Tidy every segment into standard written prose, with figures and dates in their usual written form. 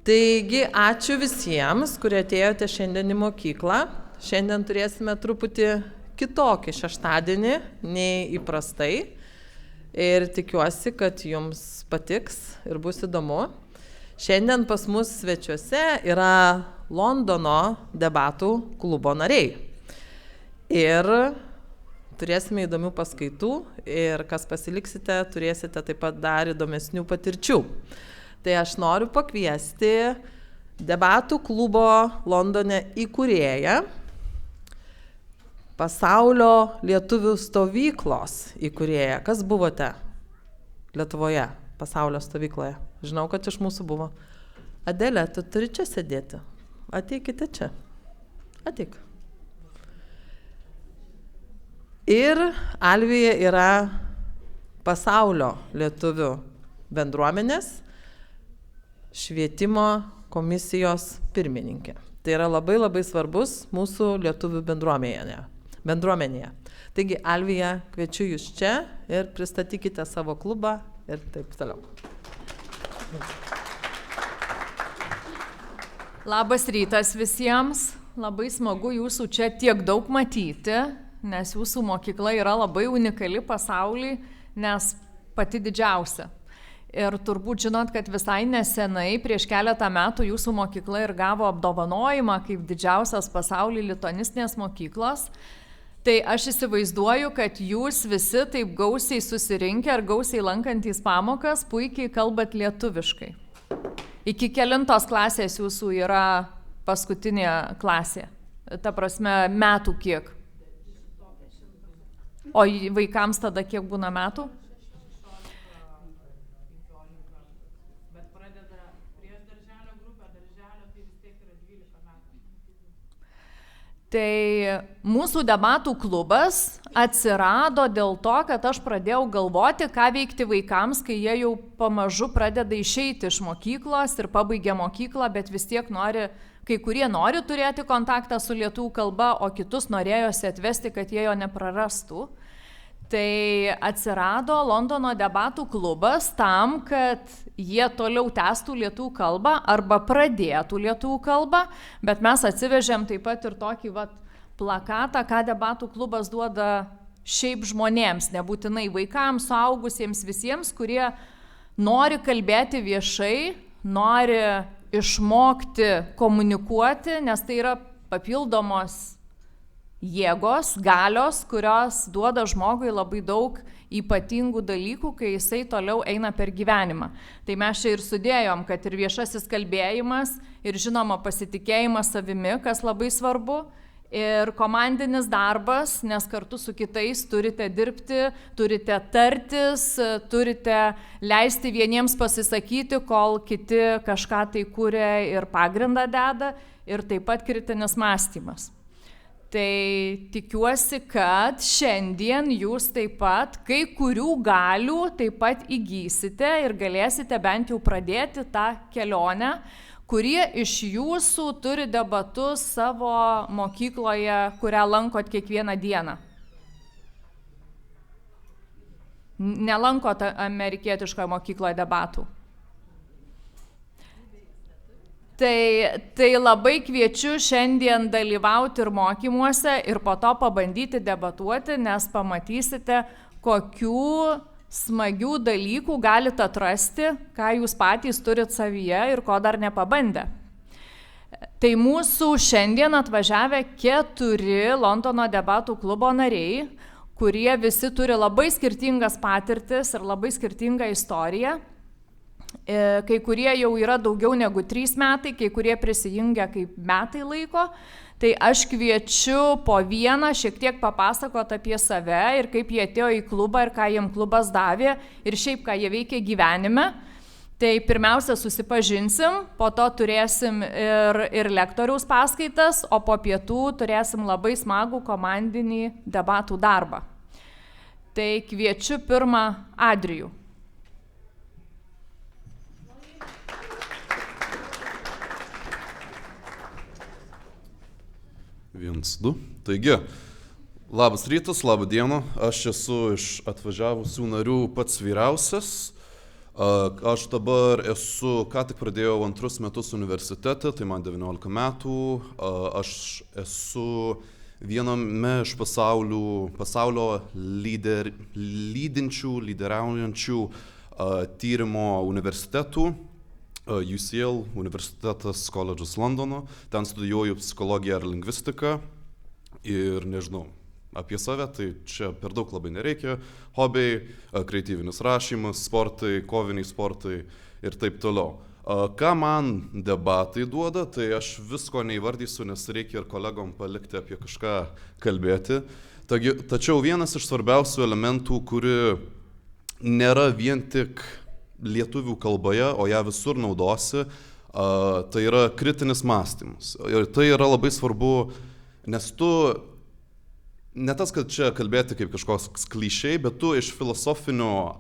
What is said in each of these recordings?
Taigi, ačiū visiems, kurie atėjote šiandien į mokyklą. Šiandien turėsime truputį kitokį šeštadienį nei įprastai. Ir tikiuosi, kad jums patiks ir bus įdomu. Šiandien pas mus svečiuose yra Londono debatų klubo nariai. Ir turėsime įdomių paskaitų ir kas pasiliksite, turėsite taip pat dar įdomesnių patirčių. Tai aš noriu pakviesti debatų klubo Londone įkūrėją, Pasaulio lietuvių stovyklos įkūrėją. Kas buvote Lietuvoje pasaulio stovykloje? Žinau, kad iš mūsų buvo. Adelė, tu turi čia sėdėti. Ateikite čia. Ateik. Ir Alvija yra pasaulio lietuvių bendruomenės švietimo komisijos pirmininkė. Tai yra labai labai svarbus mūsų lietuvių bendruomenėje. Taigi, Alvija, kviečiu jūs čia ir pristatykite savo klubą ir taip toliau. Labas rytas visiems. Labai smagu jūsų čia tiek daug matyti, nes jūsų mokykla yra labai unikali pasaulyje, nes pati didžiausia. Ir turbūt žinot, kad visai nesenai, prieš keletą metų, jūsų mokykla ir gavo apdovanojimą kaip didžiausias pasaulyje lituanistinės mokyklos. Tai aš įsivaizduoju, kad jūs visi taip gausiai susirinkę ir gausiai lankantys pamokas puikiai kalbat lietuviškai. Iki kelintos klasės jūsų yra paskutinė klasė? Ta prasme, metų kiek? O vaikams tada kiek būna metų? Tai mūsų debatų klubas atsirado dėl to, kad aš pradėjau galvoti, ką veikti vaikams, kai jie jau pamažu pradeda išeiti iš mokyklos ir pabaigia mokyklą, bet vis tiek kai kurie nori turėti kontaktą su lietuvių kalba, o kitus norėjosi atvesti, kad jie jo neprarastų. Tai atsirado Londono debatų klubas tam, kad jie toliau tęstų lietuvių kalbą arba pradėtų lietuvių kalbą, bet mes atsivežėm taip pat ir tokį plakatą, ką debatų klubas duoda šiaip žmonėms, nebūtinai vaikams, suaugusiems, visiems, kurie nori kalbėti viešai, nori išmokti komunikuoti, nes tai yra papildomos jėgos, galios, kurios duoda žmogui labai daug ypatingų dalykų, kai jisai toliau eina per gyvenimą. Tai mes čia ir sudėjom, kad ir viešasis kalbėjimas, ir žinoma pasitikėjimas savimi, kas labai svarbu, ir komandinis darbas, nes kartu su kitais turite dirbti, turite tartis, turite leisti vieniems pasisakyti, kol kiti kažką tai kuria ir pagrindą deda, ir taip pat kritinis mąstymas. Tai tikiuosi, kad šiandien jūs taip pat kai kurių galių taip pat įgysite ir galėsite bent jau pradėti tą kelionę, kurie iš jūsų turi debatus savo mokykloje, kurią lankot kiekvieną dieną. Nelankot amerikietiškoje mokykloje debatų. Tai labai kviečiu šiandien dalyvauti ir mokymuose ir po to pabandyti debatuoti, nes pamatysite, kokių smagių dalykų galite atrasti, ką jūs patys turit savyje ir ko dar nepabandę. Tai mūsų šiandien atvažiavę 4 Londono debatų klubo nariai, kurie visi turi labai skirtingas patirtis ir labai skirtingą istoriją. Kai kurie jau yra daugiau negu 3 metai, kai kurie prisijungia kaip metai laiko, tai aš kviečiu po vieną šiek tiek papasakot apie save ir kaip jie atėjo į klubą ir ką jiem klubas davė ir šiaip ką jie veikia gyvenime. Tai pirmiausia susipažinsim, po to turėsim ir lektoriaus paskaitas, o po pietų turėsim labai smagų komandinį debatų darbą. Tai kviečiu pirmą Adrijų. 1, 2. Taigi, labas rytas, labą dieną. Aš esu iš atvažiavusių narių pats vyriausias. Aš dabar ką tik pradėjau 2 metus universitete, tai man 19 metų. Aš esu viename iš pasaulio lyderiaujančių tyrimo universitetų. UCL universitetas koledžas Londono. Ten studijuoju psichologiją ir lingvistiką. Ir nežinau apie save, tai čia per daug labai nereikia. Hobiai, kreatyvinis rašymas, sportai, koviniai sportai ir taip toliau. Ką man debatai duoda, tai aš visko neįvardysiu, nes reikia ir kolegom palikti apie kažką kalbėti. Tačiau vienas iš svarbiausių elementų, kuri nėra vien tik lietuvių kalboje, o ją visur naudosi, tai yra kritinis mąstymas. Ir tai yra labai svarbu, nes tu ne tas, kad čia kalbėti kaip kažkoks klišei, bet tu iš filosofinio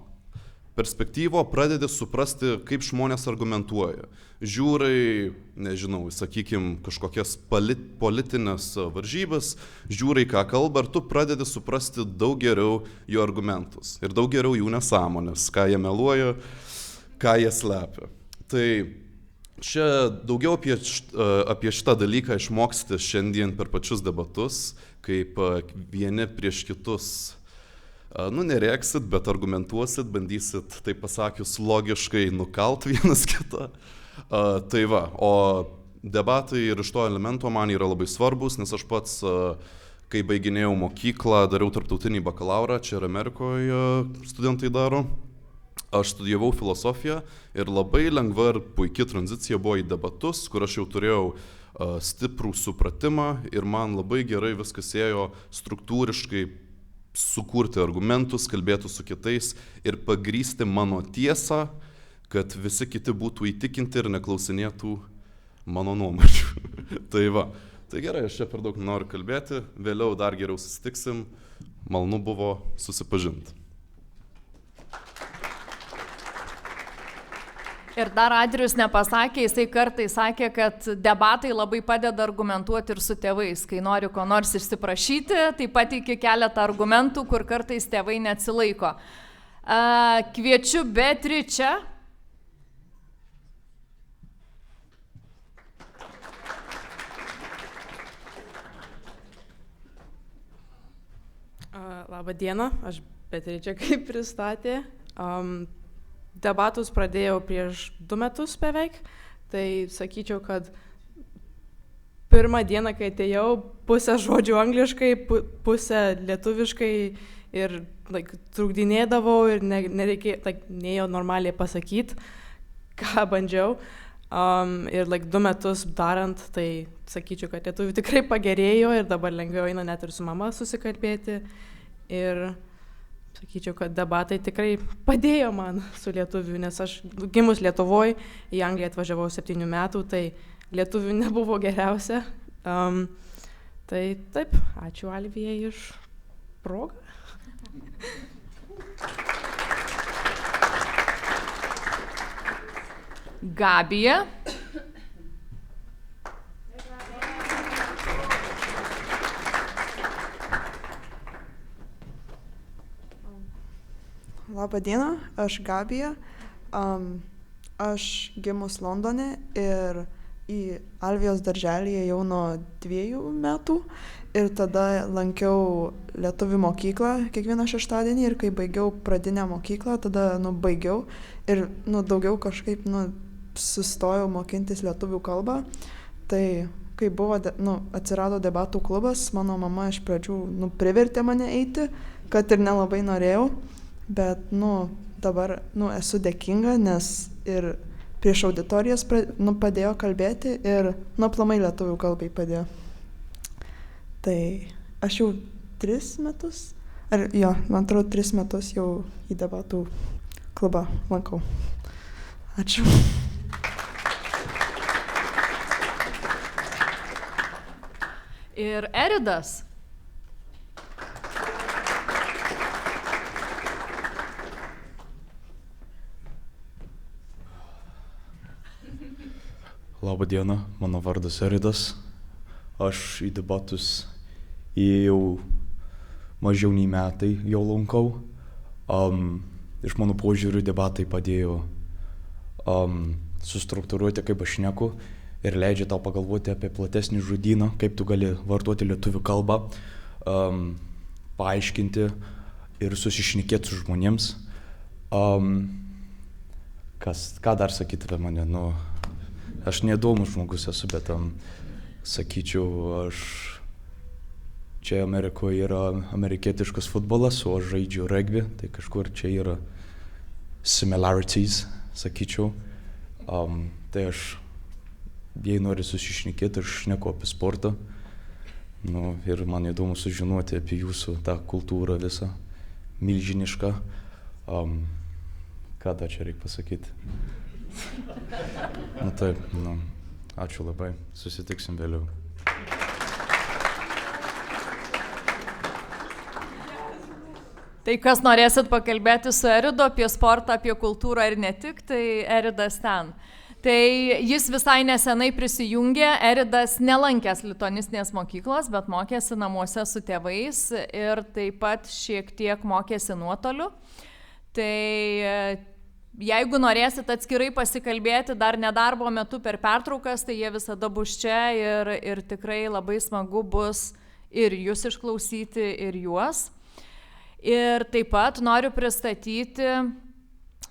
perspektyvo pradedi suprasti, kaip žmonės argumentuoja. Žiūrai, nežinau, sakykime, kažkokias politinės varžybas, žiūrai, ką kalba, ir tu pradedi suprasti daug geriau jų argumentus ir daug geriau jų nesąmonės, ką jie meluoja, ką jie slepia. Tai čia daugiau apie šitą dalyką išmoksite šiandien per pačius debatus, kaip vieni prieš kitus, nerėksit, bet argumentuosit, bandysit, taip pasakius, logiškai nukalt vienas kitą. Tai va, o debatai ir iš to elemento man yra labai svarbus, nes aš pats, kai baiginėjau mokyklą, dariau tarptautinį bakalaurą, čia ir Amerikoje studentai daro. Aš studijavau filosofiją ir labai lengva ir puikia tranzicija buvo į debatus, kur aš jau turėjau stiprų supratimą ir man labai gerai viskas ėjo struktūriškai sukurti argumentus, kalbėti su kitais ir pagrįsti mano tiesą, kad visi kiti būtų įtikinti ir neklausinėtų mano nuomonių. Tai va, tai gerai, aš čia per daug noriu kalbėti, vėliau dar geriau susitiksim, malonu buvo susipažinti. Ir dar Adrijus nepasakė, jisai kartais sakė, kad debatai labai padeda argumentuoti ir su tėvais. Kai nori ko nors išsiprašyti, tai pateiki keletą argumentų, kur kartais tėvai neatsilaiko. Kviečiu Beatričę. Labą dieną, aš Beatričė, kaip pristatė. Debatus pradėjau prieš 2 metus beveik, tai sakyčiau, kad pirmą dieną, kai atėjau, pusę žodžių angliškai, pusę lietuviškai ir trukdinėdavau ir neėjo normaliai pasakyti, ką bandžiau. Ir 2 metus darant, tai sakyčiau, kad lietuvių tikrai pagerėjo ir dabar lengviau eina net ir su mama susikalbėti. Ir sakyčiau, kad debatai tikrai padėjo man su lietuviu, nes aš gimus Lietuvoje, į Angliją atvažiavau 7 metų, tai lietuvių nebuvo geriausia. Tai taip, ačiū Alvijai iš progą. Gabija. Labą dieną, aš Gabija. Aš gimus Londone ir į Alvijos darželį ėjau nuo 2 metų ir tada lankiau lietuvių mokyklą kiekvieną šeštadienį ir kai baigiau pradinę mokyklą, tada baigiau ir daugiau kažkaip sustojau mokintis lietuvių kalbą. Tai kai atsirado debatų klubas, mano mama iš pradžių privertė mane eiti, kad ir nelabai norėjau. Bet, dabar, esu dėkinga, nes ir prieš auditorijas padėjo kalbėti ir, aplamai lietuvių kalbai padėjo. Tai aš jau 3 metus, man atrodo 3 metus jau į debatų klubą lankau. Ačiū. Ir Eridas. Labą dieną, mano vardas Eridas. Aš į debatus įėjau mažiau nei metai, jau lankau. iš mano požiūrių debatai padėjo sustruktūruoti, kaip aš šneku, ir leidžia tau pagalvoti apie platesnį žodyną, kaip tu gali vartoti lietuvių kalbą, paaiškinti ir susišnekėti su žmonėms. Ką dar sakyti apie mane? Nu, aš neįdomus žmogus esu, bet sakyčiau, čia Amerikoje yra amerikietiškas futbolas, o aš žaidžiu regbį, tai kažkur čia yra similarities, sakyčiau. Tai aš, jei nori susišnekėti, aš šneku apie sportą. Nu, ir man įdomu sužinoti apie jūsų tą kultūrą visą, milžinišką. Ką dar čia reikia pasakyti? Nu taip, ačiū labai, susitiksim vėliau. Tai kas norėsit pakalbėti su Eridu apie sportą, apie kultūrą ir ne tik, tai Eridas ten. Tai jis visai nesenai prisijungė, Eridas nelankęs lituanistinės mokyklos, bet mokėsi namuose su tėvais ir taip pat šiek tiek mokėsi nuotoliu. Tai jeigu norėsit atskirai pasikalbėti dar nedarbo metu per pertraukas, tai jie visada bus čia ir tikrai labai smagu bus ir jūs išklausyti, ir juos. Ir taip pat noriu pristatyti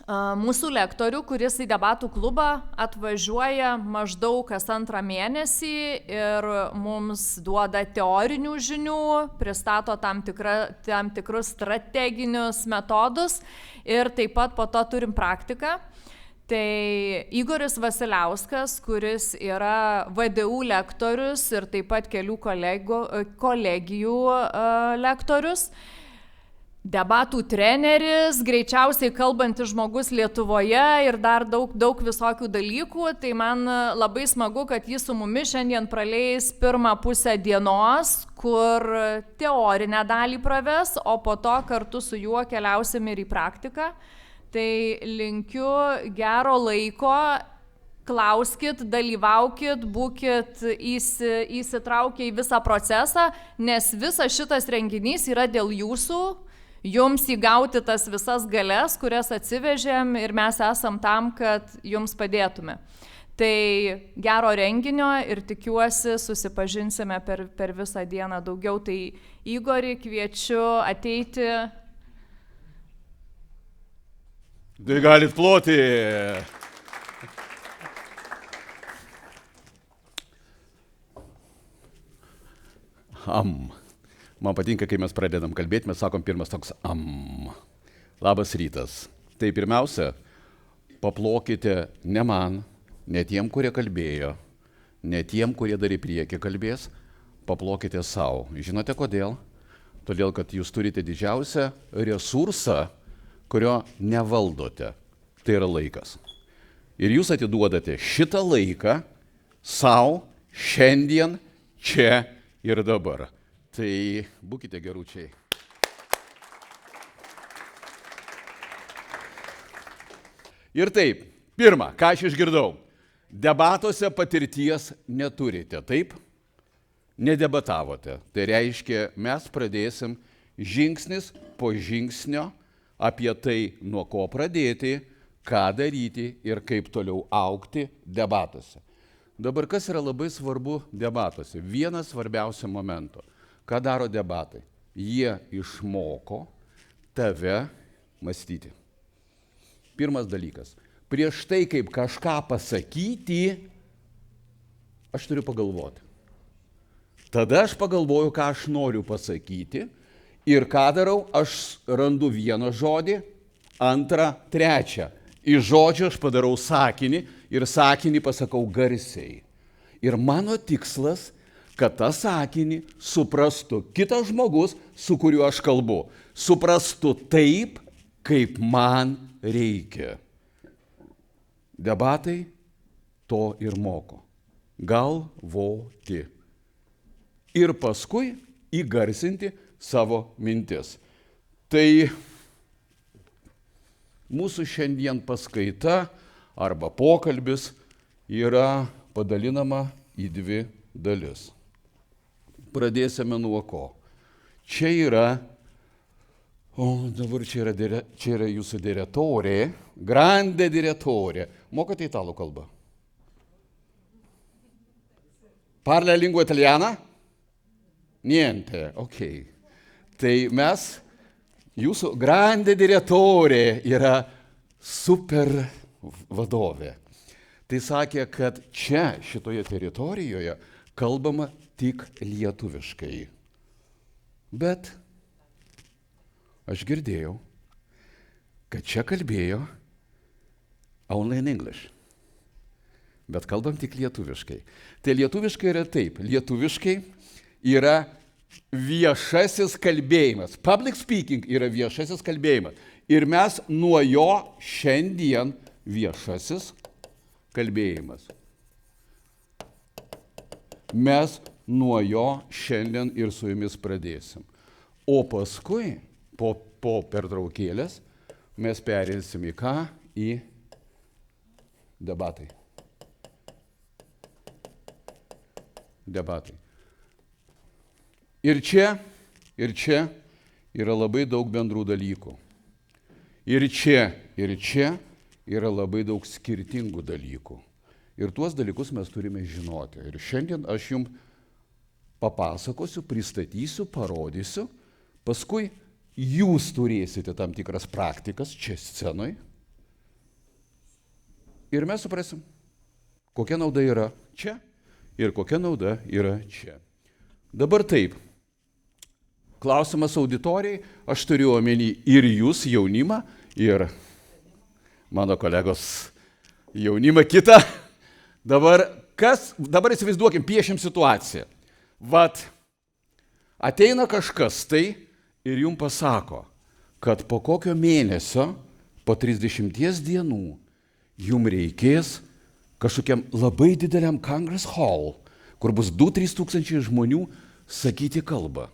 mūsų lektorių, kuris į debatų klubą atvažiuoja maždaug kas antrą mėnesį ir mums duoda teorinių žinių, pristato tam tikrus strateginius metodus ir taip pat po to turim praktiką. Tai Igoris Vasiliauskas, kuris yra VDU lektorius ir taip pat kelių kolegijų lektorius, debatų treneris, greičiausiai kalbantis žmogus Lietuvoje ir dar daug visokių dalykų. Tai man labai smagu, kad jis su mumis šiandien praleis pirmą pusę dienos, kur teorinę dalį praves, o po to kartu su juo keliausim ir į praktiką. Tai linkiu gero laiko, klauskit, dalyvaukit, būkit įsitraukę į visą procesą, nes visas šitas renginys yra dėl jūsų. Jums įgauti tas visas galias, kurias atsivežėm ir mes esam tam, kad jums padėtume. Tai gero renginio ir tikiuosi susipažinsime per visą dieną daugiau. Tai Igorį kviečiu ateiti. Tai galit ploti. Man patinka, kai mes pradedam kalbėti, mes sakom pirmas toks Labas rytas. Tai pirmiausia, paplokite ne man, ne tiem, kurie kalbėjo, ne tiem, kurie dar į priekį kalbės, paplokite savo. Žinote kodėl? Todėl, kad jūs turite didžiausią resursą, kurio nevaldote. Tai yra laikas. Ir jūs atiduodate šitą laiką savo šiandien, čia ir dabar. Tai būkite geručiai. Ir taip, pirma, ką aš išgirdau, debatuose patirties neturite, taip? Nedebatavote. Tai reiškia, mes pradėsim žingsnis po žingsnio apie tai, nuo ko pradėti, ką daryti ir kaip toliau augti debatuose. Dabar kas yra labai svarbu debatuose? Vienas svarbiausių momentų. Ką daro debatai? Jie išmoko tave mąstyti. Pirmas dalykas. Prieš tai, kaip kažką pasakyti, aš turiu pagalvoti. Tada aš pagalvoju, ką aš noriu pasakyti ir ką darau, aš randu vieną žodį, antrą, trečią. Iš žodžio aš padarau sakinį ir sakinį pasakau garsiai. Ir mano tikslas, kad tą sakinį suprastų kitas žmogus, su kuriuo aš kalbu. Suprastų taip, kaip man reikia. Debatai to ir moko. Galvoti. Ir paskui įgarsinti savo mintis. Tai mūsų šiandien paskaita arba pokalbis yra padalinama į dvi dalis. Pradėsime nuo ko. Čia yra O dabar čia yra jūsų diretorė, grande diretorė. Mokate italų kalbą? Parla lingua italiana? Niente, ok. Tai mes, jūsų grande diretorė yra super vadovė. Tai sakė, kad čia, šitoje teritorijoje, kalbama tik lietuviškai. Bet aš girdėjau, kad čia kalbėjo only in English. Bet kalbam tik lietuviškai. Tai lietuviškai yra taip. Lietuviškai yra viešasis kalbėjimas. Public speaking yra viešasis kalbėjimas. Ir mes nuo jo šiandien viešasis kalbėjimas. Mes nuo jo šiandien ir su jumis pradėsim. O paskui, po pertraukėlės, mes perėsim į ką? Į debatai. Debatai. Ir čia yra labai daug bendrų dalykų. Ir čia yra labai daug skirtingų dalykų. Ir tuos dalykus mes turime žinoti. Ir šiandien aš jums papasakosiu, pristatysiu, parodysiu, paskui jūs turėsite tam tikras praktikas čia scenoj. Ir mes suprasim, kokia nauda yra čia ir kokia nauda yra čia. Dabar taip, klausimas auditorijai, aš turiu omeny ir jūs jaunimą, ir mano kolegos jaunimą kitą. Dabar įsivaizduokim, piešim situaciją. Vat, ateina kažkas tai ir jums pasako, kad po kokio mėnesio, po 30 dienų, jums reikės kažkokiam labai dideliam Congress Hall, kur bus 2-3 tūkstančiai žmonių sakyti kalbą.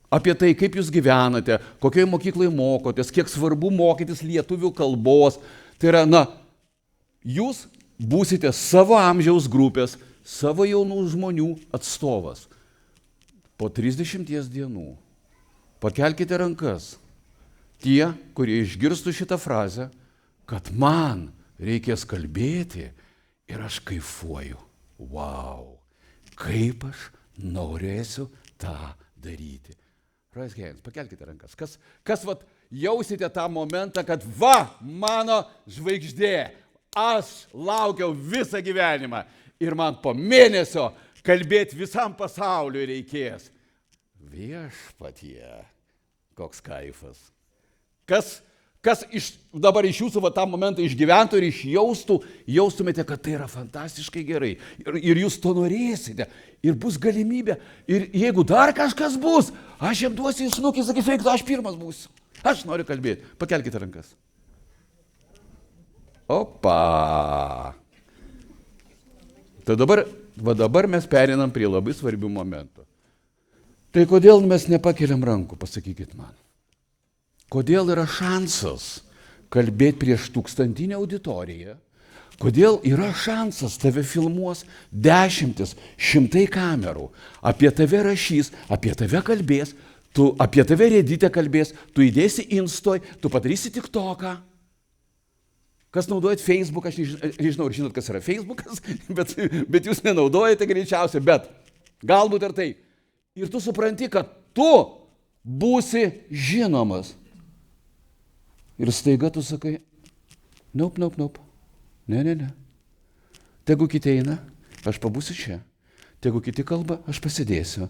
Apie tai, kaip jūs gyvenate, kokioje mokykloje mokotės, kiek svarbu mokytis lietuvių kalbos. Tai yra, jūs būsite savo amžiaus grupės, savo jaunų žmonių atstovas. Po 30 dienų pakelkite rankas tie, kurie išgirstų šitą frazę, kad man reikės kalbėti ir aš kaifuoju. Wow, kaip aš norėsiu tą daryti. Raise hands, pakelkite rankas. Kas jausite tą momentą, kad mano žvaigždė, aš laukiau visą gyvenimą ir man po mėnesio kalbėti visam pasauliu reikės. Viešpatie, koks kaifas. Kas dabar iš jūsų tą momentą išgyventų ir jaustumėte, kad tai yra fantastiškai gerai. Ir jūs to norėsite. Ir bus galimybė. Ir jeigu dar kažkas bus, aš jam duosiu snukį, sakysiu, eik, aš pirmas būsiu. Aš noriu kalbėti. Pakelkite rankas. Opa. Tai dabar mes perinam prie labai svarbių momentų. Tai kodėl mes nepakeliam rankų, pasakykit man. Kodėl yra šansas kalbėti prieš 1000 auditoriją? Kodėl yra šansas, tave filmuos 10, 100 kamerų, apie tave rašys, apie tave kalbės, apie tave Reddite kalbės, tu įdėsi Instoj, tu padarysi TikToką. Kas naudojat Facebook, aš nežinau, ar žinot, kas yra Facebookas, bet jūs nenaudojate greičiausiai, bet galbūt ir tai. Ir tu supranti, kad tu būsi žinomas. Ir staiga tu sakai, nope. Ne. Tegu kiti eina, aš pabūsiu čia. Tegu kiti kalba, aš pasidėsiu.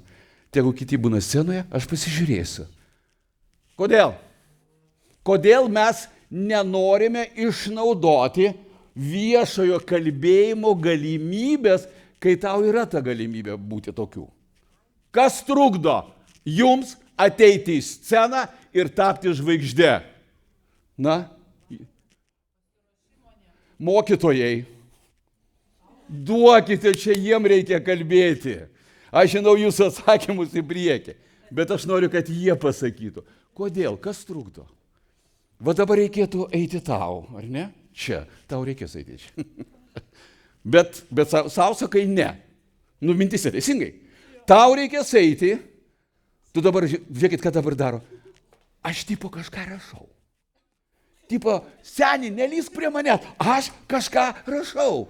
Tegu kiti būna scenoje, aš pasižiūrėsiu. Kodėl? Kodėl mes nenorime išnaudoti viešojo kalbėjimo galimybės, kai tau yra ta galimybė būti tokiu? Kas trukdo jums ateiti į sceną ir tapti žvaigžde? Mokytojai, duokite čia, jiem reikia kalbėti. Aš žinau jūsų atsakymus į priekį, bet aš noriu, kad jie pasakytų. Kodėl? Kas trukdo? Va dabar reikėtų eiti tau, ar ne? Čia, tau reikės eiti čia. Bet savo sakai ne. Mintise teisingai. Tau reikės eiti Tu dabar, žiūrėkit, ką dabar daro. Aš tipo kažką rašau. Tipo, seni, nelys prie mane, aš kažką rašau.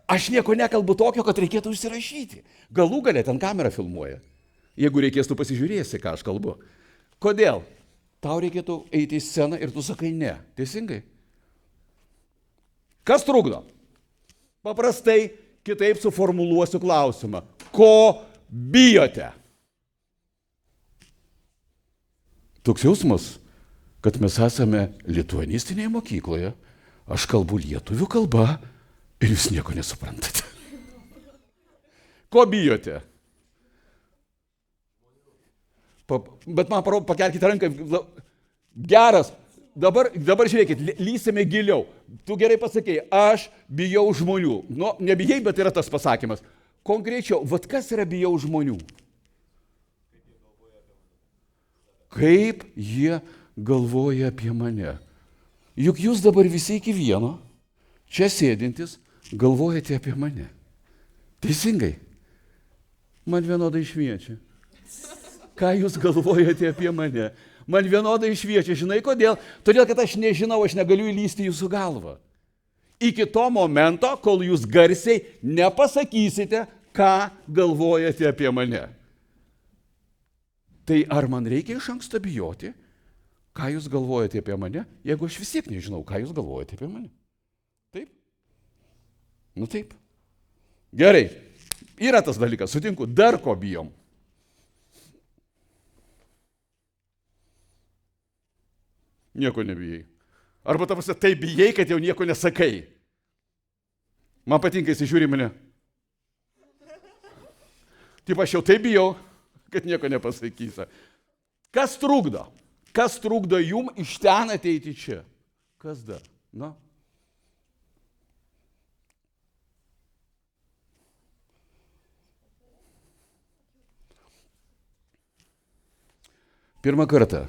Aš nieko nekalbu tokio, kad reikėtų užsirašyti. Galų galę ten kamera filmuoja. Jeigu reikės, tu pasižiūrėsi, ką aš kalbu. Kodėl? Tau reikėtų eiti į sceną ir tu sakai ne. Teisingai? Kas trukdo? Paprastai kitaip suformuluosiu klausimą. Ko bijote? Toks jausmas, kad mes esame lituanistinėje mokykloje, aš kalbu lietuvių kalba ir jūs nieko nesuprantate. Ko bijote? Bet man parodo, pakelkite ranką. Geras. Dabar žiūrėkit, lysime giliau. Tu gerai pasakei, aš bijau žmonių. Nu, nebijai, bet yra tas pasakymas. Konkrečiau, vat kas yra bijau žmonių? Kaip jie galvoja apie mane? Juk jūs dabar visi iki vieno, čia sėdintis, galvojate apie mane. Teisingai? Man vienodai šviečia. Ką jūs galvojate apie mane? Man vienodai šviečia. Žinai kodėl? Todėl, kad aš nežinau, aš negaliu įlysti į jūsų galvą. Iki to momento, kol jūs garsiai nepasakysite, ką galvojate apie mane. Tai ar man reikia iš anksto bijoti, ką jūs galvojate apie mane, jeigu aš vis tiek nežinau, ką jūs galvojate apie mane? Taip? Nu taip. Gerai. Yra tas dalykas, sutinku, dar ko bijom. Nieko nebijai. Arba tavasi taip bijai, kad jau nieko nesakai. Man patinka, jis žiūri mane. Taip aš jau taip bijau, kad nieko nepasakysi. Kas trukdo? Kas trukdo jum iš ten ateiti čia? Kas dar? Na? Pirmą kartą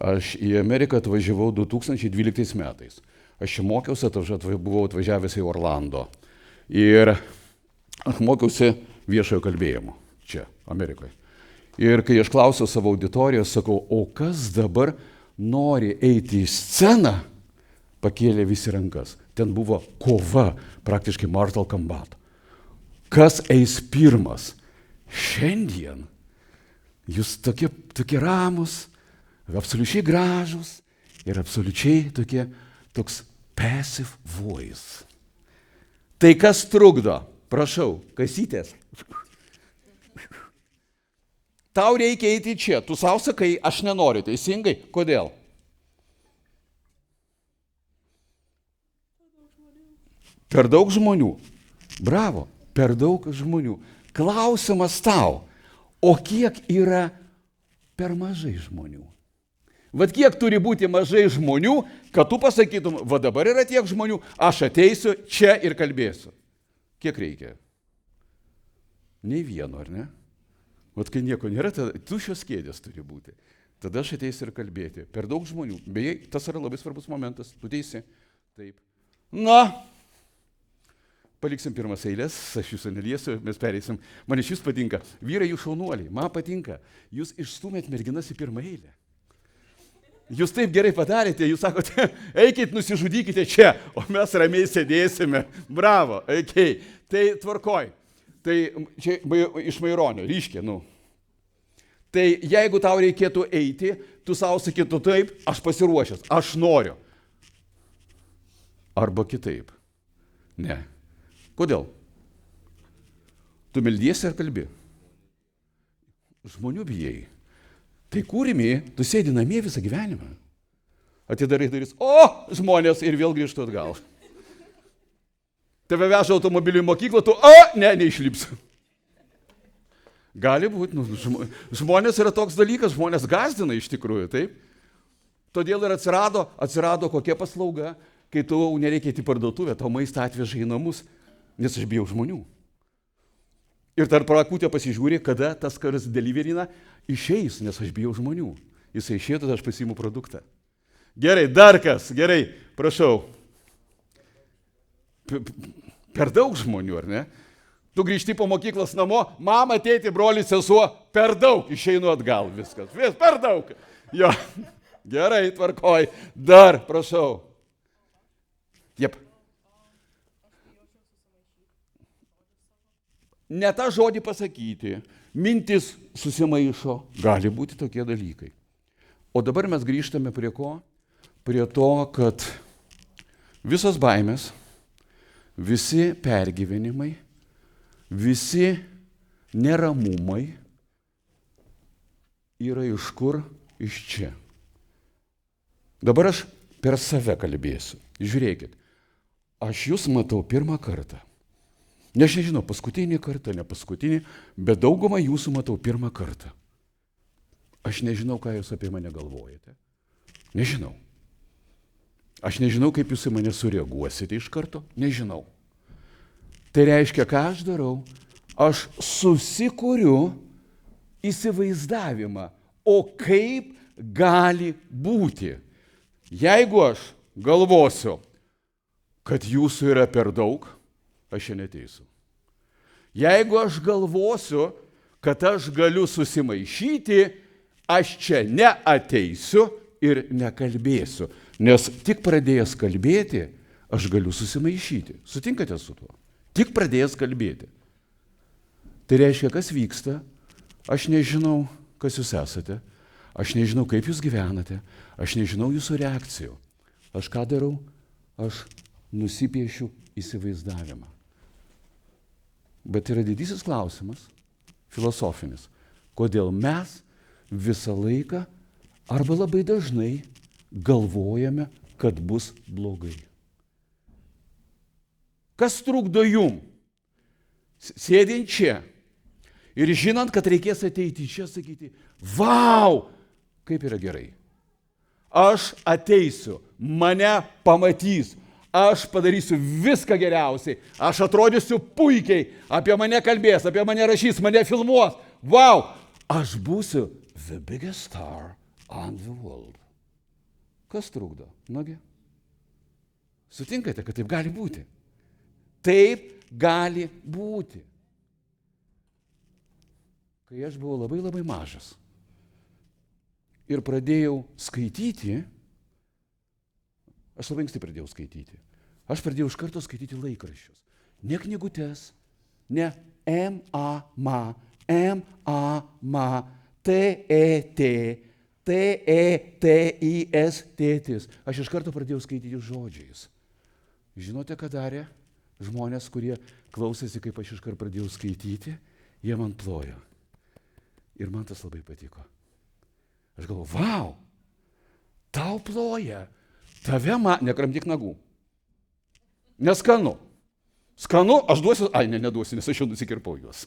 aš į Ameriką atvažiavau 2012 metais. Aš čia mokiausi, buvau atvažiavęs į Orlando. Ir aš mokiausi viešojo kalbėjimo čia, Amerikoje. Ir kai aš klausiau savo auditorijos, sakau, o kas dabar nori eiti į sceną, pakėlė visi rankas. Ten buvo kova, praktiškai Mortal Kombat. Kas eis pirmas? Šiandien jūs tokie ramus, absoliučiai gražus ir absoliučiai toks passive voice. Tai kas trukdo? Prašau, kasytės. Tau reikia eiti čia. Tu savo sakai, aš nenoriu, teisingai? Kodėl? Per daug žmonių. Bravo, per daug žmonių. Klausimas tau, o kiek yra per mažai žmonių? Vat kiek turi būti mažai žmonių, kad tu pasakytum, va dabar yra tiek žmonių, aš ateisiu čia ir kalbėsiu. Kiek reikia? Nei vieno, ar ne? Vat kai nieko nėra, tuščios kėdės turi būti. Tada aš ateisiu ir kalbėti. Per daug žmonių. Beje, tas yra labai svarbus momentas. Tu teisi. Taip. Na, paliksim pirmas eilės, aš jūsų neliesiu, mes pereisim. Man iš jūs patinka. Vyrai jūs šaunuoliai, man patinka. Jūs išstumėt merginas į pirmą eilę. Jūs taip gerai padarėte, jūs sakote, eikit, nusižudykite čia, o mes ramiai sėdėsime. Bravo, eikiai. Tai tvarkoj. Tai čia iš Maironio, ryškė, nu. Tai jeigu tau reikėtų eiti, tu savo sakytų taip, aš pasiruošęs, aš noriu. Arba kitaip. Ne. Kodėl? Tu meldiesi ar kalbi? Žmonių bijai. Tai kūrimi, tu sėdi namie visą gyvenimą. Atidarai duris, o, žmonės ir vėl grįžtų atgal. Tave veža automobiliu į mokyklą, tu, neišlipsiu. Gali būti, žmonės yra toks dalykas, žmonės gąsdina iš tikrųjų, taip? Todėl ir atsirado kokia paslauga, kai tu nereikia į parduotuvę, tau maistą atveža į namus, nes aš bijau žmonių. Ir tarp prakutė pasižiūrė, kada tas karas deliverina išeis, nes aš bijau žmonių. Jis išėjo, tada aš pasiimu produktą. Gerai, dar kas, gerai, prašau. Per daug žmonių, ar ne? tu grįžti po mokyklos namo, mama, tėti, brolis, sesuo, per daug, išeinu atgal, viskas, per daug. Jo, gerai, tvarkoj, dar, prašau. Jep. Ne tą žodį pasakyti, mintis susimaišo, gali būti tokie dalykai. O dabar mes grįžtame prie ko? Prie to, kad visos baimės, visi pergyvenimai, visi neramumai yra iš kur? Iš čia. Dabar aš per save kalbėsiu. Žiūrėkit, aš jūs matau pirmą kartą. Aš nežinau, paskutinį kartą, ne paskutinį, bet daugumą jūsų matau pirmą kartą. Aš nežinau, ką jūs apie mane galvojate. Nežinau. Aš nežinau, kaip jūs į mane sureaguosite iš karto. Nežinau. Tai reiškia, ką aš darau? Aš susikuriu įsivaizdavimą, o kaip gali būti. Jeigu aš galvosiu, kad jūsų yra per daug, aš čia neteisiu. Jeigu aš galvosiu, kad aš galiu susimaišyti, aš čia neateisiu ir nekalbėsiu. Nes tik pradėjęs kalbėti, aš galiu susimaišyti. Sutinkate su tuo? Tik pradėjęs kalbėti. Tai reiškia, kas vyksta, aš nežinau, kas jūs esate, aš nežinau, kaip jūs gyvenate, aš nežinau jūsų reakcijų. Aš ką darau? Aš nusipiešiu įsivaizdavimą. Bet yra didysis klausimas, filosofinis, kodėl mes visą laiką arba labai dažnai galvojame, kad bus blogai. Kas trukdo jum, sėdint čia ir žinant, kad reikės ateiti čia, sakyti, vau, kaip yra gerai. Aš ateisiu, mane pamatys, aš padarysiu viską geriausiai, aš atrodysiu puikiai, apie mane kalbės, apie mane rašys, mane filmuos, vau, aš būsiu the biggest star on the world. Kas trukdo? Nagi? Sutinkate, kad taip gali būti? Taip gali būti. Kai aš buvau labai labai mažas ir pradėjau skaityti, aš labai anksti pradėjau skaityti. Aš pradėjau iš karto skaityti laikraščius. Ne knygutes, ne M-A-M-A, M-A-M-A, T-E-T, T-E-T-I-S-T-Tis. Aš iš karto pradėjau skaityti žodžiais. Žinote, ką darė žmonės, kurie klausėsi, kaip aš iš karto pradėjau skaityti? Jie man plojo. Ir man tas labai patiko. Aš galvoju, vau, tau ploja, tave nekramtyk nagų. Neskanu. Skanu, aš duosiu, neduosiu, nes aš jau nusikirpau juos.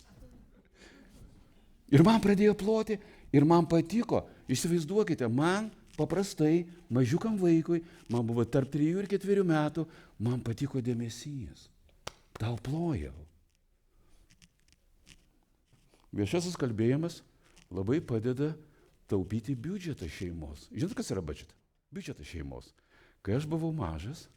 Ir man pradėjo ploti, ir man patiko. Įsivaizduokite, man paprastai, mažiukam vaikui, man buvo tarp 3 ir 4 metų, man patiko dėmesys. Tau plojau. Viešasis kalbėjimas labai padeda taupyti biudžetą šeimos. Žinote, kas yra biudžetas šeimos? Kai aš buvau mažas,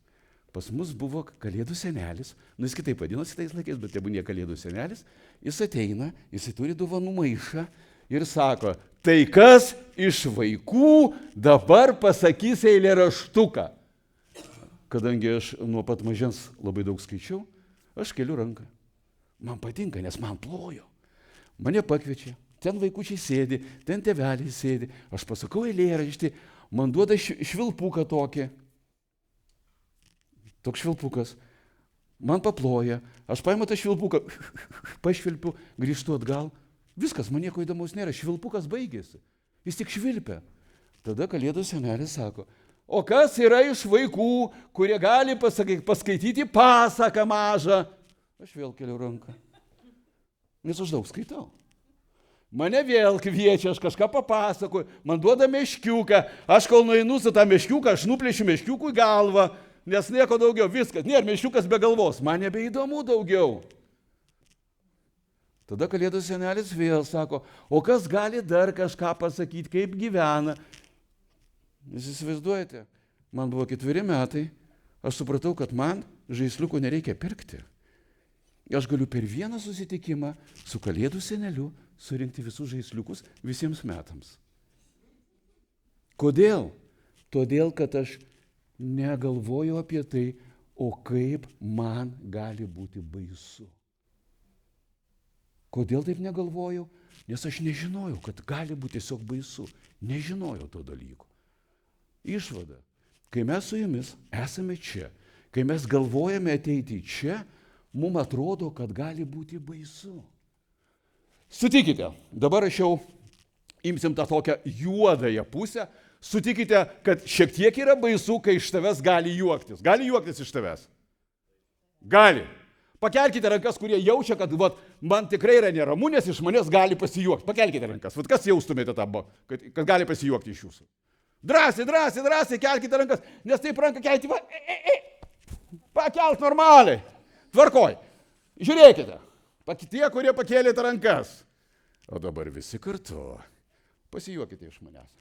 pas mus buvo kalėdų senelis, jis kitaip vadinosi tais laikais, bet tebūnie kalėdų senelis, jis ateina, jis turi dovanų maišą ir sako, tai kas iš vaikų dabar pasakys eilėraštuką? Kadangi aš nuo pat mažens labai daug skaičiau, aš keliu ranką. Man patinka, nes man plojo. Mane pakviečia, ten vaikučiai sėdi, ten tėveliai sėdi, aš pasakau eilėraštį, man duoda švilpuką tokį. Toks švilpukas, man paploja, aš paimu tą švilpuką, pašvilpiu, grįžtu atgal, viskas, man nieko įdomaus nėra, švilpukas baigėsi, jis tik švilpia. Tada kalėdų senelis sako, o kas yra iš vaikų, kurie gali paskaityti pasaką mažą? Aš vėl keliu ranką, nes aš daug skaitau. Mane vėl kviečia, aš kažką papasakoju, man duoda meškiuką, aš kol nueinu su tą meškiuką, aš nuplėšiu meškiukų į galvą, nes nieko daugiau, viskas, nėra meškiukas be galvos, man nebeįdomu daugiau. Tada kalėdų senelis vėl sako, o kas gali dar kažką pasakyti, kaip gyvena? Jūs įsivaizduojate, man buvo 4 metai, aš supratau, kad man žaisliukų nereikia pirkti. aš galiu per vieną susitikimą su Kalėdų seneliu surinkti visus žaisliukus visiems metams. Kodėl? Todėl, kad aš negalvoju apie tai, o kaip man gali būti baisu. Kodėl taip negalvojau? Nes aš nežinojau, kad gali būti tiesiog baisu. Nežinojau to dalyko. Išvada. Kai mes su jumis esame čia, kai mes galvojame ateiti čia, mums atrodo, kad gali būti baisu. Sutikite, dabar aš jau imsim tą tokią juodąją pusę, sutikite, kad šiek tiek yra baisu, kai iš tavęs gali juoktis. Gali juoktis iš tavęs? Gali. Pakelkite rankas, kurie jaučia, kad man tikrai yra neramu, nes iš manęs gali pasijuokti. Pakelkite rankas. Kas jaustumėte tą, kad gali pasijuokti iš jūsų? Drąsiai, kelkite rankas, nes taip ranką kelti, pakelt normaliai. Tvarkoj. Žiūrėkite. Tie, kurie pakėlėte rankas. O dabar visi kartu. Pasijuokite iš manęs.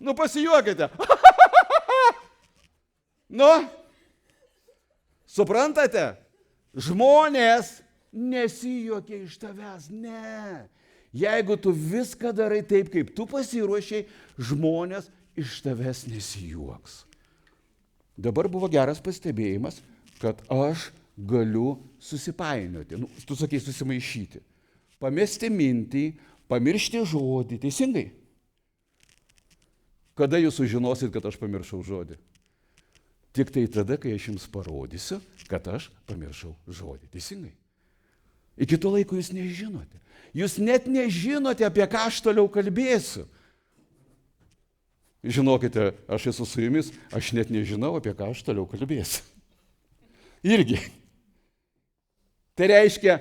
Nu, pasijuokite. Nu, suprantate? Žmonės nesijuokia iš tavęs. Ne. Jeigu tu viską darai taip, kaip tu pasiruošiai, žmonės iš tavęs nesijuoks. Dabar buvo geras pastebėjimas, kad aš galiu susipainioti. Nu, tu sakai susimaišyti. Pamesti mintį, pamiršti žodį. Teisingai? Kada jūs sužinosit, kad aš pamiršau žodį? Tik tai tada, kai aš jums parodysiu, kad aš pamiršau žodį. Teisingai? Iki to laiko jūs nežinote. Jūs net nežinote, apie ką aš toliau kalbėsiu. Žinokite, aš esu su jumis, aš net nežinau, apie ką aš toliau kalbėsiu. Irgi. Tai reiškia,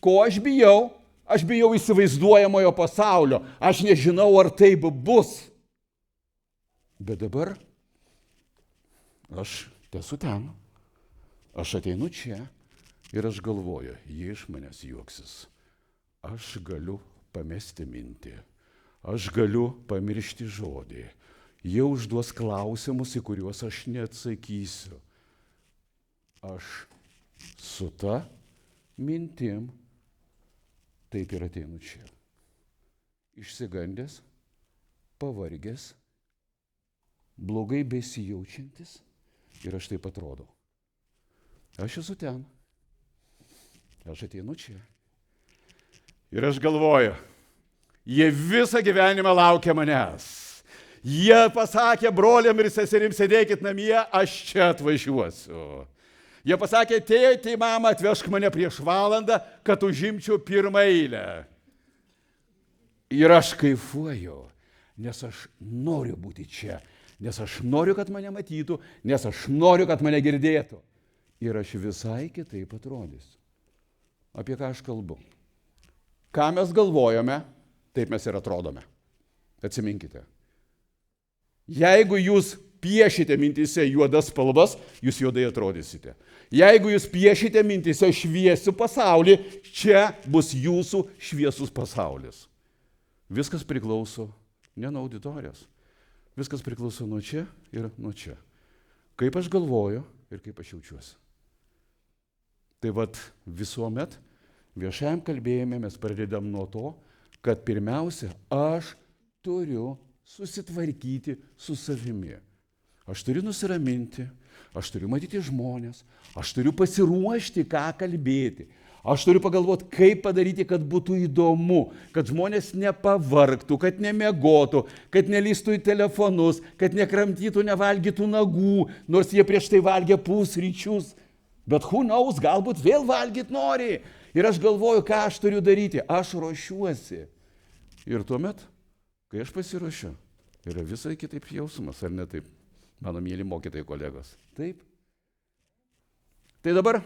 ko aš bijau? Aš bijau įsivaizduojamojo pasaulio. Aš nežinau, ar taip bus. Bet dabar aš esu ten. Aš ateinu čia ir aš galvoju, jie iš manęs juoksis. Aš galiu pamesti mintį. Aš galiu pamiršti žodį. Jie užduos klausimus, į kuriuos aš neatsakysiu. Aš su ta mintim taip ir ateinu čia. Išsigandęs, pavargęs, blogai besijaučiantis ir aš taip atrodau. Aš esu ten. Aš ateinu čia. Ir aš galvoju, jie visą gyvenimą laukia manęs. Jie pasakė broliam ir seserim, sėdėkit namie, aš čia atvažiuosiu. Jie pasakė, tėti, mama, atvežk mane prieš valandą, kad užimčiau pirmą eilę. Ir aš kaifuoju, nes aš noriu būti čia, nes aš noriu, kad mane matytų, nes aš noriu, kad mane girdėtų. Ir aš visai kitaip atrodysiu. Apie ką aš kalbu? Ką mes galvojame, taip mes ir atrodome. Atsiminkite. Jeigu jūs piešite mintise juodas spalvas, jūs juodai atrodysite. Jeigu jūs piešite mintise šviesių pasaulį, čia bus jūsų šviesus pasaulis. Viskas priklauso ne nuo auditorijos. Viskas priklauso nuo čia ir nuo čia. Kaip aš galvoju ir kaip aš jaučiuosi. Tai visuomet viešajam kalbėjime mes pradedam nuo to, kad pirmiausia, aš turiu susitvarkyti su savimi. Aš turiu nusiraminti, aš turiu matyti žmonės, aš turiu pasiruošti, ką kalbėti. Aš turiu pagalvoti, kaip padaryti, kad būtų įdomu, kad žmonės nepavargtų, kad nemiegotų, kad nelystų į telefonus, kad nekramtytų, nevalgytų nagų, nors jie prieš tai valgė pusryčius. Bet who knows, galbūt vėl valgyt nori. Ir aš galvoju, ką aš turiu daryti. Aš ruošiuosi. Ir tuomet, kai aš pasiruošiu, yra visai kitaip jausmas, ar ne taip, mano mėly mokytojai kolegos. Taip. Tai dabar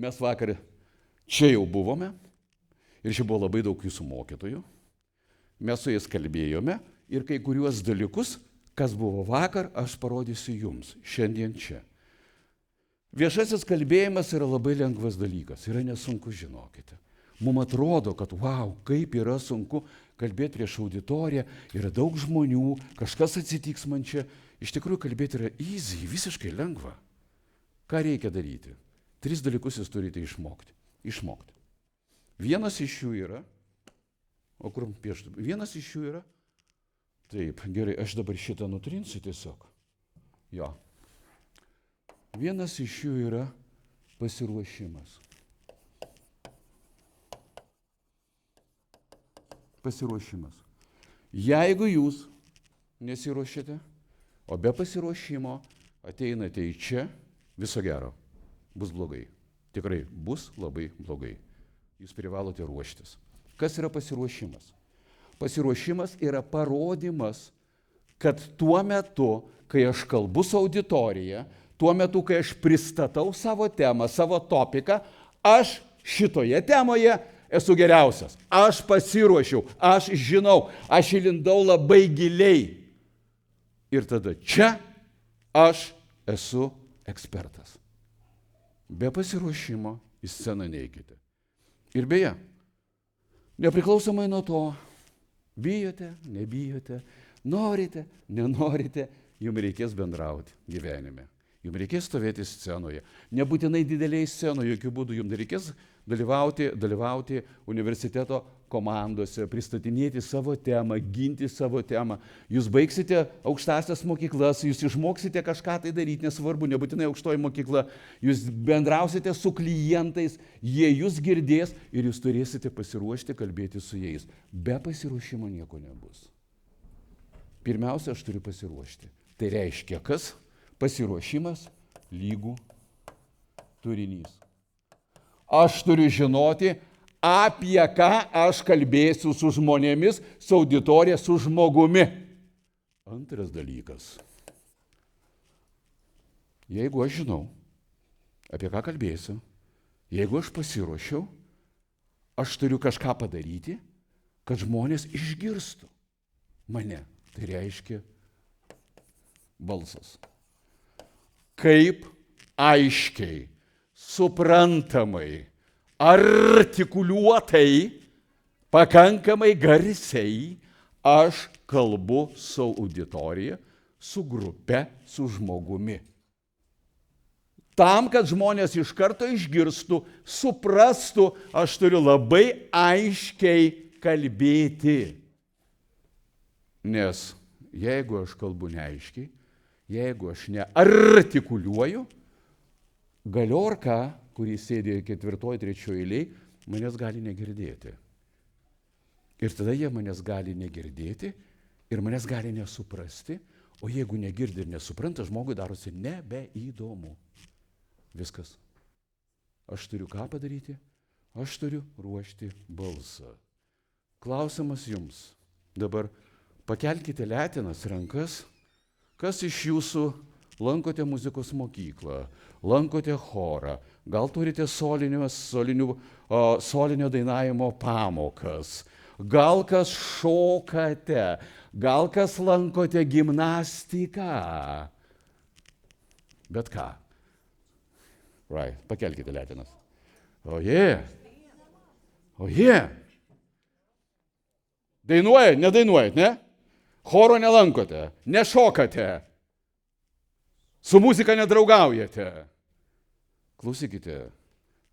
mes vakar čia jau buvome ir čia buvo labai daug jūsų mokytojų. Mes su jais kalbėjome ir kai kuriuos dalykus, kas buvo vakar, aš parodysiu jums šiandien čia. Viešasis kalbėjimas yra labai lengvas dalykas, yra nesunku, žinokite. Mums atrodo, kad wow, kaip yra sunku kalbėti prieš auditoriją, yra daug žmonių, kažkas atsitiks man čia. Iš tikrųjų kalbėti yra easy, visiškai lengva. ką reikia daryti? 3 dalykus jūs turite išmokti. Vienas iš jų yra, o kur pieštų? Vienas iš jų yra, taip, gerai, aš dabar šitą nutrinsiu tiesiog. Jo. Vienas iš jų yra pasiruošimas. Pasiruošimas. Jeigu jūs nesiruošiate, o be pasiruošimo ateinate į čia, viso gero, bus blogai. Tikrai bus labai blogai. Jūs privalote ruoštis. Kas yra pasiruošimas? Pasiruošimas yra parodymas, kad tuo metu, kai aš kalbu su auditorija, tuo metu, kai aš pristatau savo temą, savo topiką, aš šitoje temoje esu geriausias. Aš pasiruošiau, aš žinau, aš įlindau labai giliai. Ir tada čia aš esu ekspertas. Be pasiruošimo į sceną neikite. Ir beje, nepriklausomai nuo to, bijote, nebijote, norite, nenorite, jums reikės bendrauti gyvenime. Jums reikės stovėti scenoje. Nebūtinai dideliai scenoje, jokių būdų jums reikės dalyvauti universiteto komandose, pristatinėti savo temą, ginti savo temą. Jūs baigsite aukštąsias mokyklas, jūs išmoksite kažką tai daryti, nesvarbu, nebūtinai aukštoji mokykla, jūs bendrausite su klientais, jie jūs girdės ir jūs turėsite pasiruošti kalbėti su jais. Be pasiruošimo nieko nebus. Pirmiausia, aš turiu pasiruošti. Tai reiškia, kas? Pasiruošimas lygų turinys. Aš turiu žinoti, apie ką aš kalbėsiu su žmonėmis, su auditorija, su žmogumi. Antras dalykas. Jeigu aš žinau, apie ką kalbėsiu, jeigu aš pasiruošiau, aš turiu kažką padaryti, kad žmonės išgirstų mane. Tai reiškia balsas. Kaip aiškiai, suprantamai, artikuliuotai, pakankamai garsiai aš kalbu su auditorija, su grupe, su žmogumi. Tam, kad žmonės iš karto išgirstų, suprastų, aš turiu labai aiškiai kalbėti. Nes jeigu aš kalbu neaiškiai, jeigu aš neartikuliuoju, Galiorka, kuris sėdė 4-3 eilėj, manęs gali negirdėti. Ir tada jie manęs gali negirdėti ir manęs gali nesuprasti, o jeigu negirdi ir nesupranta, žmogui darosi nebeįdomu. Viskas. Aš turiu ką padaryti? Aš turiu ruošti balsą. Klausimas jums. Dabar pakelkite letenas rankas. Kas iš jūsų lankote muzikos mokyklą, lankote chorą, gal turite solinio dainavimo pamokas, gal kas šokate, gal kas lankote gimnastiką. Bet ką? Right, pakelkite letenas. Oje. Dainuojat, nedainuojat, ne? Choro nelankote, nešokate, su muzika nedraugaujate. Klausykite,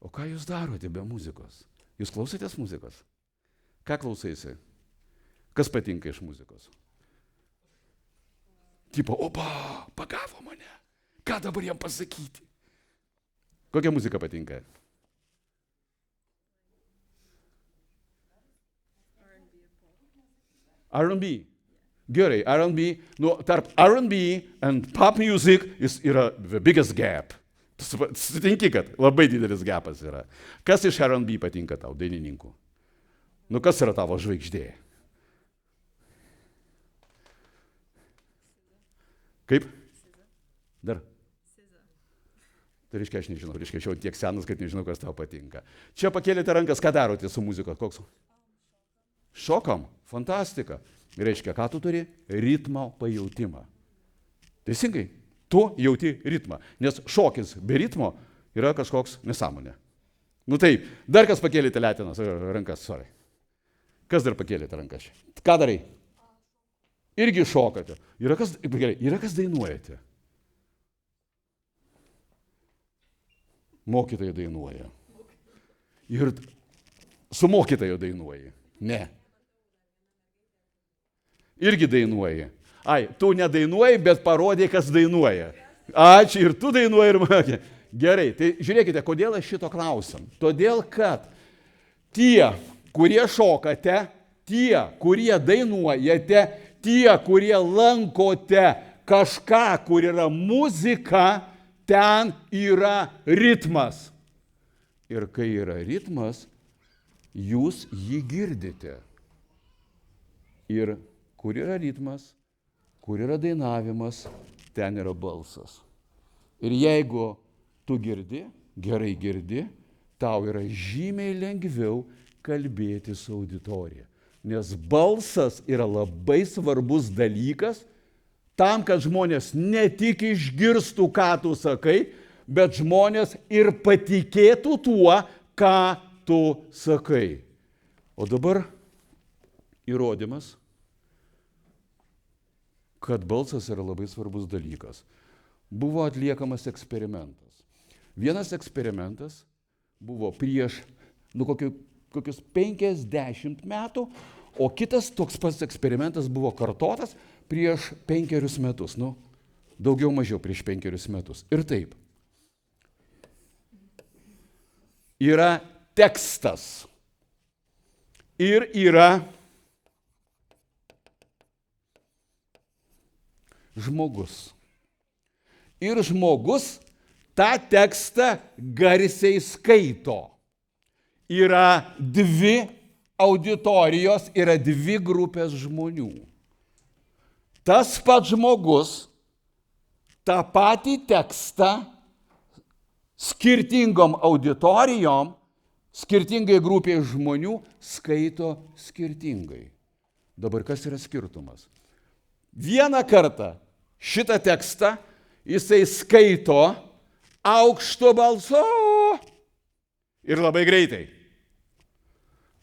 o ką jūs darote be muzikos? Jūs klausotės muzikos? Ką klausaisi? Kas patinka iš muzikos? Tipo, opa, pagavo mane. Ką dabar jam pasakyti? Kokia muzika patinka? R&B. Gerai, R&B, tarp R&B and pop music yra the biggest gap. Sutinki, kad labai didelis gapas yra. Kas iš R&B patinka tau, dainininkų? Kas yra tavo žvaigždė? Kaip? Dar? Tai reiškia, aš nežinau, aš jau tiek senas, kad nežinau, kas tau patinka. Čia pakėlėte rankas, ką darote su muzika? Koks? Šokam, fantastika. Reiškia, ką tu turi? Ritmo pajautimą. Teisingai, tu jauti ritmą, nes šokis be ritmo yra kažkoks nesąmonė. Taip, dar kas pakėlėte letenas, rankas, sorry. Kas dar pakėlėte rankas? Ką darai? Irgi šokate. Yra kas dainuojate? Mokytojai dainuoja. Ir su mokytoju dainuoji. Ne. Irgi dainuoji. Ai, tu nedainuoji, bet parodė, kas dainuoja. Ačiū, ir tu dainuoji, ir man. Gerai, tai žiūrėkite, kodėl aš šito klausim. Todėl, kad tie, kurie šokate, tie, kurie dainuojate, tie, kurie lankote kažką, kur yra muzika, ten yra ritmas. Ir kai yra ritmas, jūs jį girdite. Ir kur yra ritmas, kur yra dainavimas, ten yra balsas. Ir jeigu tu girdi, gerai girdi, tau yra žymiai lengviau kalbėti su auditorija. Nes balsas yra labai svarbus dalykas tam, kad žmonės ne tik išgirstų, ką tu sakai, bet žmonės ir patikėtų tuo, ką tu sakai. O dabar įrodymas, kad balsas yra labai svarbus dalykas. Buvo atliekamas eksperimentas. Vienas eksperimentas buvo prieš kokius 50 metų, o kitas toks pats eksperimentas buvo kartotas prieš 5 metus. Daugiau mažiau prieš 5 metus. Ir taip. Yra tekstas. Ir yra žmogus. Ir žmogus tą tekstą garsiai skaito. Yra dvi auditorijos, yra dvi grupės žmonių. Tas pats žmogus tą patį tekstą skirtingom auditorijom, skirtingai grupiai žmonių skaito skirtingai. Dabar kas yra skirtumas? Vieną kartą šitą tekstą jisai skaito aukštu balsu ir labai greitai.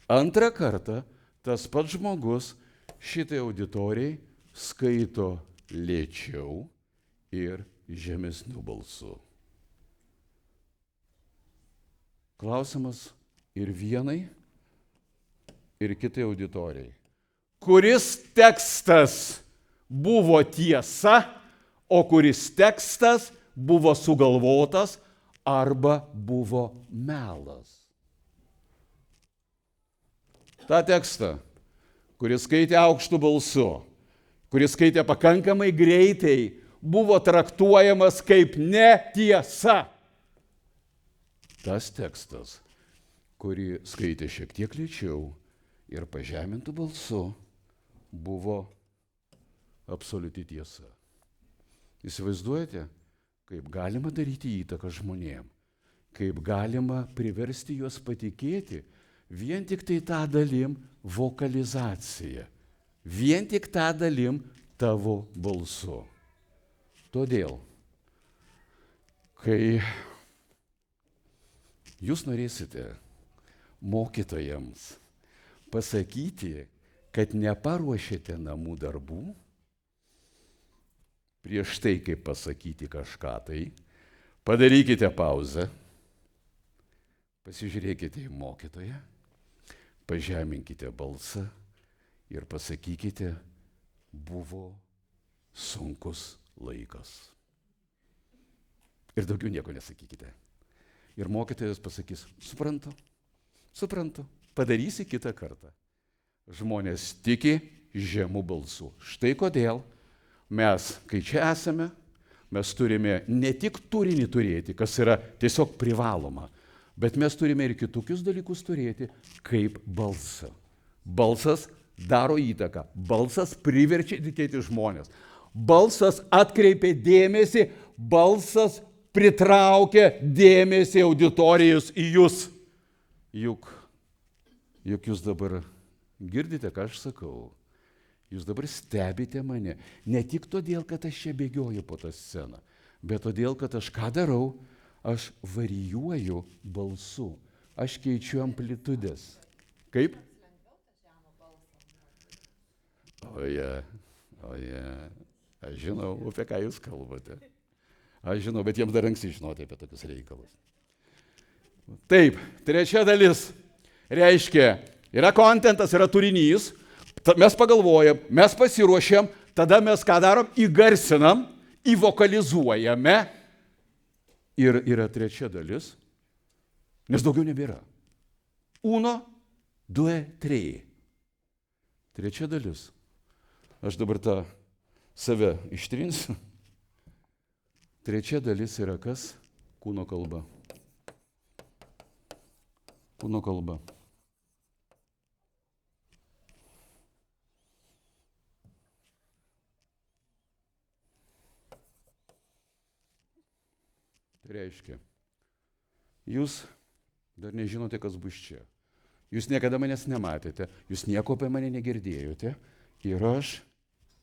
Antrą kartą tas pats žmogus šitai auditorijai skaito lėčiau ir žemesniu balsu. Klausimas ir vienai, ir kitai auditorijai. Kuris tekstas buvo tiesa, o kuris tekstas buvo sugalvotas arba buvo melas? Ta tekstą, kuris skaitė aukštu balsu, kuris skaitė pakankamai greitai, buvo traktuojamas kaip netiesa. Tas tekstas, kurį skaitė šiek tiek lėčiau ir pažemintų balsu, buvo absoliuti tiesa. Įsivaizduojate, kaip galima daryti įtaką žmonėm, kaip galima priversti juos patikėti vien tik tai tą dalim vokalizacija, vien tik tą dalim tavo balsu. Todėl, kai jūs norėsite mokytojams pasakyti, kad neparuošėte namų darbų, prieš tai, kaip pasakyti kažką tai, padarykite pauzę, pasižiūrėkite į mokytoją, pažeminkite balsą ir pasakykite, buvo sunkus laikas. Ir daugiau nieko nesakykite. Ir mokytojas pasakys, suprantu, padarysi kitą kartą. Žmonės tiki žemų balsų. Štai kodėl mes, kai čia esame, mes turime ne tik turinį turėti, kas yra tiesiog privaloma, bet mes turime ir kitokius dalykus turėti, kaip balsą. Balsas daro įtaką, balsas priverčia tikėti žmonės, balsas atkreipia dėmesį, balsas pritraukia dėmesį auditorijos į jūs. Juk jūs dabar girdite, ką aš sakau. Jūs dabar stebite mane. Ne tik todėl, kad aš čia bėgioju po tą sceną, bet todėl, kad aš ką darau, aš varijuoju balsu. Aš keičiu amplitudės. Kaip? Oje. Aš žinau, apie ką jūs kalbate. Aš žinau, bet jiems dar anksti žinoti apie tokius reikalus. Taip, trečia dalis reiškia, yra kontentas, yra turinys, mes pagalvojam, mes pasiruošiam, tada mes ką darom, įgarsinam, įvokalizuojame ir yra trečia dalis, nes daugiau nebėra. 1, 2, 3. Trečia dalis. Aš dabar tą save ištrinsiu. Trečia dalis yra kas? Kūno kalba. Kūno kalba. Tai reiškia, jūs dar nežinote, kas bus čia. Jūs niekada manęs nematėte, jūs nieko apie mane negirdėjote ir aš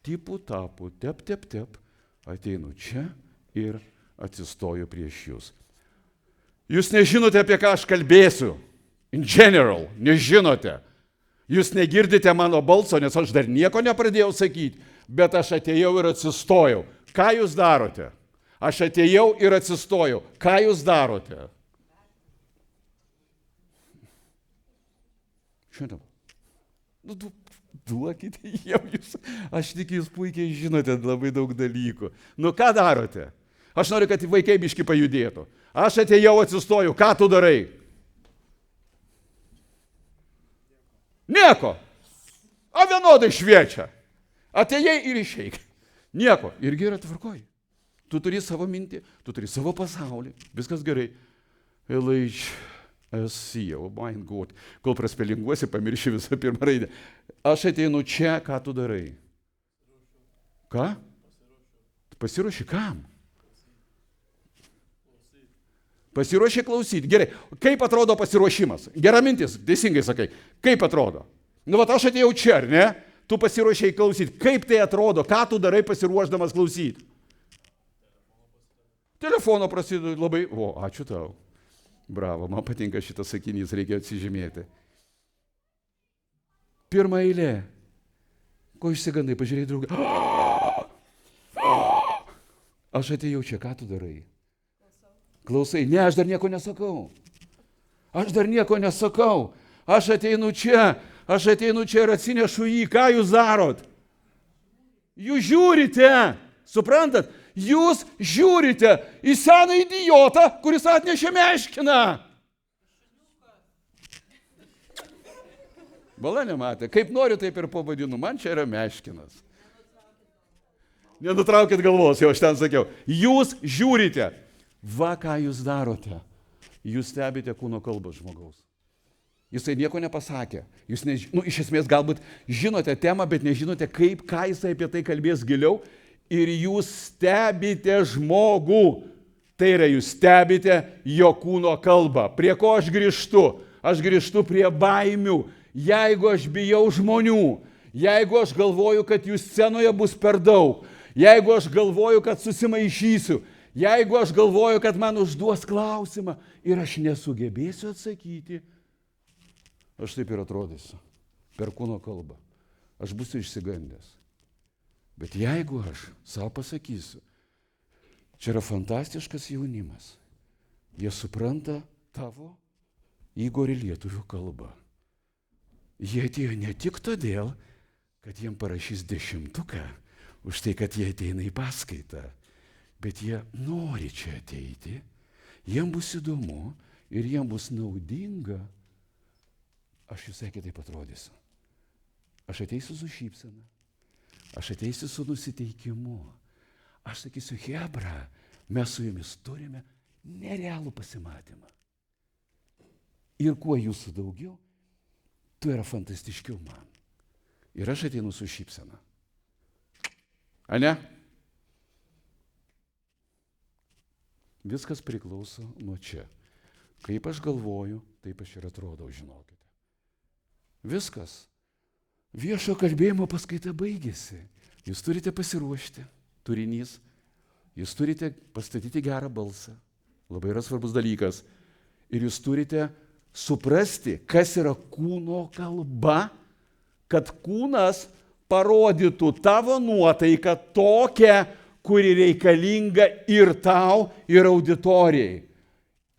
tipų tapu, tep, ateinu čia ir atsistoju prieš jūs. Jūs nežinote, apie ką aš kalbėsiu. In general, nežinote. Jūs negirdite mano balso, nes aš dar nieko nepradėjau sakyti, bet aš atėjau ir atsistojau. Ką jūs darote? Aš atėjau ir atsistojau. Ką jūs darote? Šiandien. Duokite jiem jūs. Aš tik jūs puikiai žinote labai daug dalykų. Ką darote? Aš noriu, kad vaikai biški pajudėtų. Aš atėjau, atsistojau. Ką tu darai? Nieko. O vienodai šviečia. Atėjai ir išeik. Nieko. Irgi yra tvarkoj. Tu turi savo mintį, tu turi savo pasaulį. Viskas gerai. L-H-S-C, my God. Kol praspelinguosi, pamirši visą pirmą raidę. Aš ateinu čia, ką tu darai? Ką? Pasiruoši kam? Pasiruoši klausyti. Gerai. Kaip atrodo pasiruošimas? Gera mintis, teisingai sakai. Kaip atrodo? Aš atėjau čia, ar ne? Tu pasiruošiai klausyti. Kaip tai atrodo? Ką tu darai pasiruošdamas klausyti? Telefono prasideda labai... ačiū tau. Bravo, man patinka šitas sakinys, reikia atsižymėti. Pirma eilė. Ko išsigandai, pažiūrėjai draugą. Aš atėjau čia, ką tu darai? Klausai. Ne, aš dar nieko nesakau. Aš ateinu čia ir atsinešu jį. Ką jūs darot? Jūs žiūrite, suprantat? Jūs žiūrite į seną idiotą, kuris atnešė meškiną. Bala nematė. Kaip noriu, taip ir pavadinu. Man čia yra meškinas. Nenutraukit galvos, jau aš ten sakiau. Jūs žiūrite. Va, ką jūs darote. Jūs stebite kūno kalbą žmogaus. Jisai nieko nepasakė. Jūs iš esmės galbūt žinote temą, bet nežinote, ką jisai apie tai kalbės giliau. Ir jūs stebite žmogų. Tai yra, jūs stebite jo kūno kalbą. Prie ko aš grįžtu? Aš grįžtu prie baimių. Jeigu aš bijau žmonių, jeigu aš galvoju, kad jų scenoje bus per daug, jeigu aš galvoju, kad susimaišysiu, jeigu aš galvoju, kad man užduos klausimą ir aš nesugebėsiu atsakyti, aš taip ir atrodysiu. Per kūno kalbą. Aš būsiu išsigandęs. Bet jeigu aš savo pasakysiu, čia yra fantastiškas jaunimas, jie supranta tavo Igorį lietuvių kalbą. Jie atėjo ne tik todėl, kad jiem parašys 10 už tai, kad jie ateina į paskaitą, bet jie nori čia ateiti, jiem bus įdomu ir jiem bus naudinga. Aš visai kitaip atrodysiu. Aš ateisiu su šypsena. Aš ateisiu su nusiteikimu. Aš sakysiu, chebra, mes su jumis turime nerealų pasimatymą. Ir kuo jūsų daugiau, tuo yra fantastiškiau man. Ir aš ateinu su šypsena. Ane? Viskas priklauso nuo čia. Kaip aš galvoju, taip aš ir atrodau, žinokite. Viskas. Viešo kalbėjimo paskaita baigėsi. Jūs turite pasiruošti, turinys. Jūs turite pastatyti gerą balsą. Labai yra svarbus dalykas. Ir jūs turite suprasti, kas yra kūno kalba, kad kūnas parodytų tavo nuotaiką tokią, kuri reikalinga ir tau, ir auditorijai.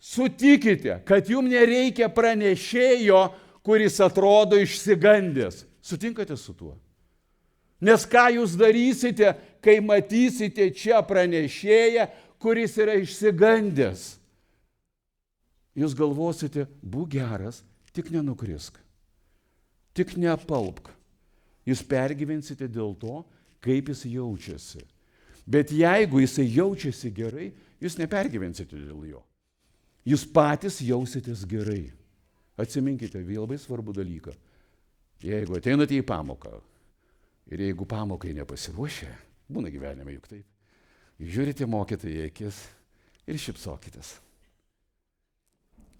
sutikite, kad jums nereikia pranešėjo, kuris atrodo išsigandęs. Sutinkate su tuo? Nes ką jūs darysite, kai matysite čia pranešėją, kuris yra išsigandęs? Jūs galvosite, būk geras, tik nenukrisk, tik neapalpk. Jūs pergyvensite dėl to, kaip jis jaučiasi. Bet jeigu jisai jaučiasi gerai, jūs nepergyvensite dėl jo. Jūs patys jausitės gerai. Atsiminkite labai svarbų dalyką. Jeigu ateinate į pamoką ir jeigu pamokai nepasiruošę, būna gyvenime juk taip, žiūrite mokytojai į akis ir šypsokitės.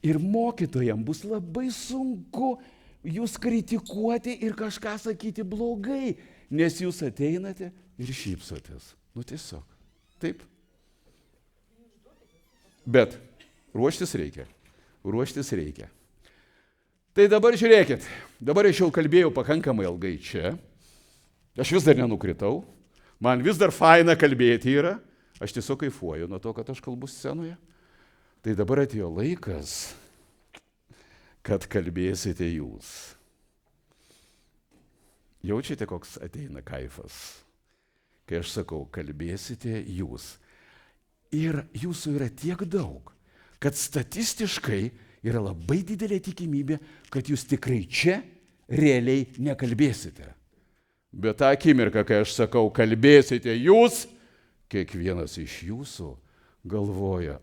Ir mokytojams bus labai sunku jūs kritikuoti ir kažką sakyti blogai, nes jūs ateinate ir šypsotės. Nu tiesiog. Taip. Bet ruoštis reikia. Ruoštis reikia. Tai dabar žiūrėkit. Dabar aš jau kalbėjau pakankamai ilgai čia. Aš vis dar nenukritau. Man vis dar faina kalbėti yra. Aš tiesiog kaifuoju nuo to, kad aš kalbu scenoje. Tai dabar atėjo laikas, kad kalbėsite jūs. Jaučiate, koks ateina kaifas, kai aš sakau, kalbėsite jūs. Ir jūsų yra tiek daug, kad statistiškai yra labai didelė tikimybė, kad jūs tikrai čia realiai nekalbėsite. Bet tą akimirką, kai aš sakau, kalbėsite jūs, kiekvienas iš jūsų galvoja,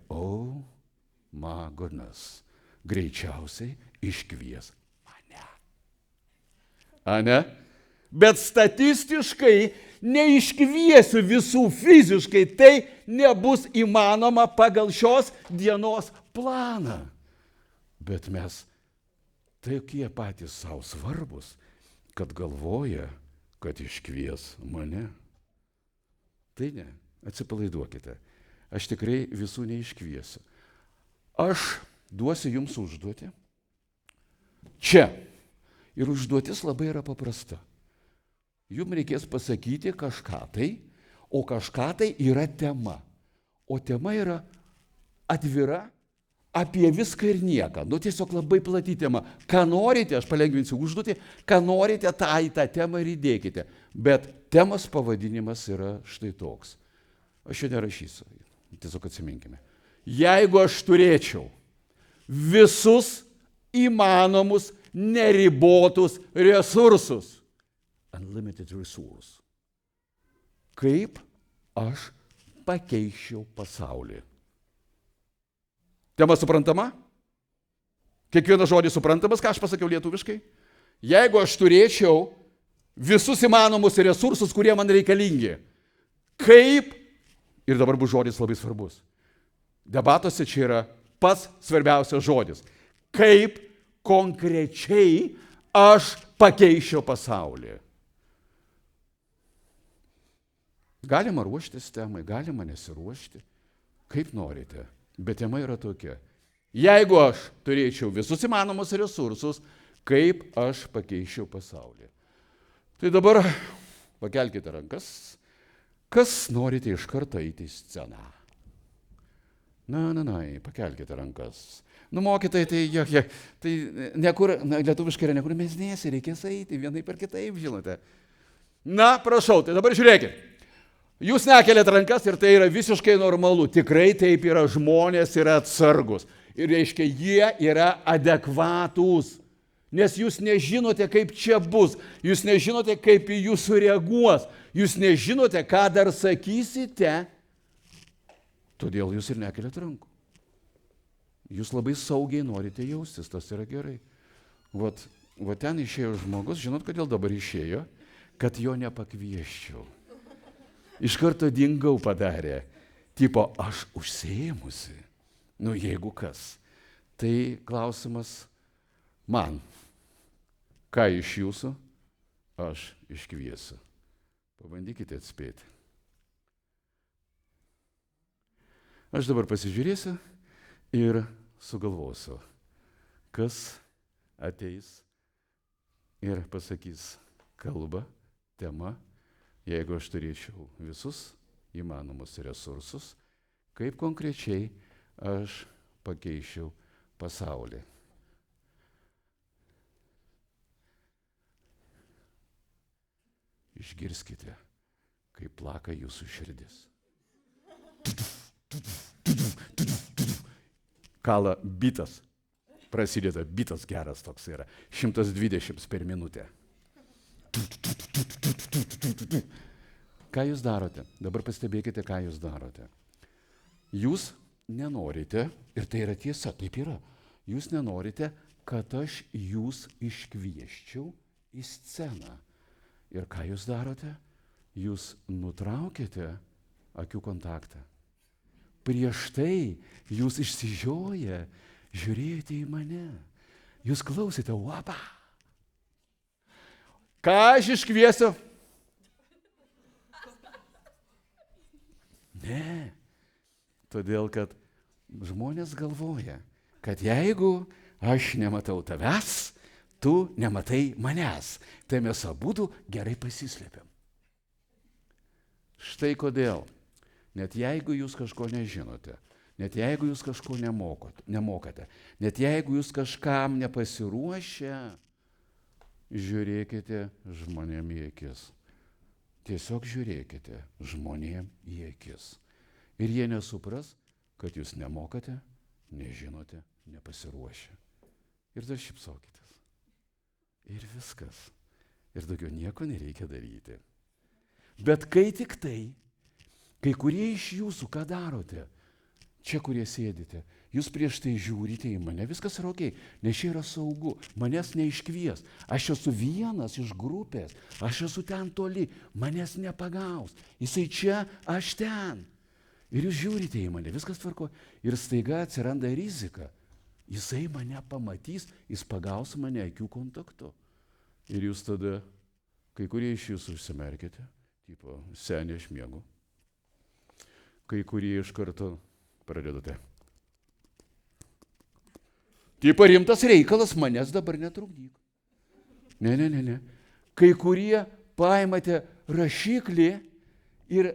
my goodness, greičiausiai iškvies mane. Ane? Bet statistiškai neiškviesiu visų fiziškai, tai nebus įmanoma pagal šios dienos planą. Bet mes tokie patys savo svarbus, kad galvoja, kad iškvies mane. Tai ne, atsipalaiduokite. Aš tikrai visų neiškviesiu. Aš duosiu jums užduotį. Čia. Ir užduotis labai yra paprasta. Jums reikės pasakyti kažką tai, o kažką tai yra tema. O tema yra atvira apie viską ir nieką. Nu tiesiog labai plati tema. Ką norite, aš palengvinsiu užduotį, ką norite, tą į tą temą ir įdėkite. Bet temos pavadinimas yra štai toks. Aš jo nerašysiu. Tiesiog atsiminkime. Jeigu aš turėčiau visus įmanomus neribotus resursus, unlimited resource, kaip aš pakeičiau pasaulį? Tema suprantama? Kiekvienas žodis suprantamas, ką aš pasakiau lietuviškai? Jeigu aš turėčiau visus įmanomus resursus, kurie man reikalingi, kaip, ir dabar bus žodis labai svarbus, debatuose čia yra pats svarbiausias žodis, kaip konkrečiai aš pakeičiau pasaulį. Galima ruoštis temai, galima nesiruošti, kaip norite, bet tema yra tokia. Jeigu aš turėčiau visus įmanomus resursus, kaip aš pakeičiau pasaulį. Tai dabar pakelkite rankas, kas norite iš karto eiti į sceną. Pakelkite rankas. Mokytojai, tai nekur, lietuviškai yra nekur mesnėsi, reikės eiti, vienai per kitaip, žinote. Prašau, tai dabar žiūrėkit. Jūs nekeliat rankas ir tai yra visiškai normalu. Tikrai taip yra, žmonės yra atsargus. Ir reiškia, jie yra adekvatūs. Nes jūs nežinote, kaip čia bus. Jūs nežinote, kaip į jūsų reaguos. Jūs nežinote, ką dar sakysite. Todėl jūs ir nekeliat rankų. Jūs labai saugiai norite jaustis, tas yra gerai. Vat ten išėjo žmogus, žinot, kodėl dabar išėjo? Kad jo nepakvieščiau. Iš karto dingau padarė. Tipo, aš užsiėmusi. Jeigu kas. Tai klausimas man. Ką iš jūsų aš iškviesiu? Pabandykite atspėti. Aš dabar pasižiūrėsiu ir sugalvosiu, kas ateis ir pasakys kalbą, temą, jeigu aš turėčiau visus įmanomus resursus, kaip konkrečiai aš pakeičiau pasaulį. Išgirskite, kaip plaka jūsų širdis. Kala bitas. Prasideda bitas geras toks yra. 120 per minutę. Ką jūs darote? Dabar pastebėkite, ką jūs darote. Jūs nenorite, ir tai yra tiesa, taip yra, jūs nenorite, kad aš jūs iškvieščiau į sceną. Ir ką jūs darote? Jūs nutraukėte akių kontaktą. Prieš tai jūs išsižioję žiūrėjote į mane. Jūs klausėte, uapa. Ką aš iškviesiu? Ne. Todėl, kad žmonės galvoja, kad jeigu aš nematau tavęs, tu nematai manęs, tai mes abudu gerai pasislėpiam. Štai kodėl. Net jeigu jūs kažko nežinote, net jeigu jūs kažko nemokate, net jeigu jūs kažkam nepasiruošę, žiūrėkite žmonėm į akis. Tiesiog žiūrėkite žmonėm į akis. Ir jie nesupras, kad jūs nemokate, nežinote, nepasiruošę. Ir dar šypsokitės. Ir viskas. Ir daugiau nieko nereikia daryti. Bet kai tik tai, kai kurie iš jūsų, ką darote, čia, kurie sėdite, jūs prieš tai žiūrite į mane, viskas yra okei, nes čia yra saugu, manęs neiškvies, aš esu vienas iš grupės, aš esu ten toli, manęs nepagaus, jisai čia, aš ten. Ir jūs žiūrite į mane, viskas tvarko, ir staiga atsiranda rizika, jisai mane pamatys, jis pagaus mane akių kontaktu. Ir jūs tada, kai kurie iš jūsų užsimerkite, tipo, senė aš miegu, kai kurie iš karto pradedate. Tipo, rimtas reikalas, manęs dabar netrukdyk. Ne. Kai kurie paimate rašiklį ir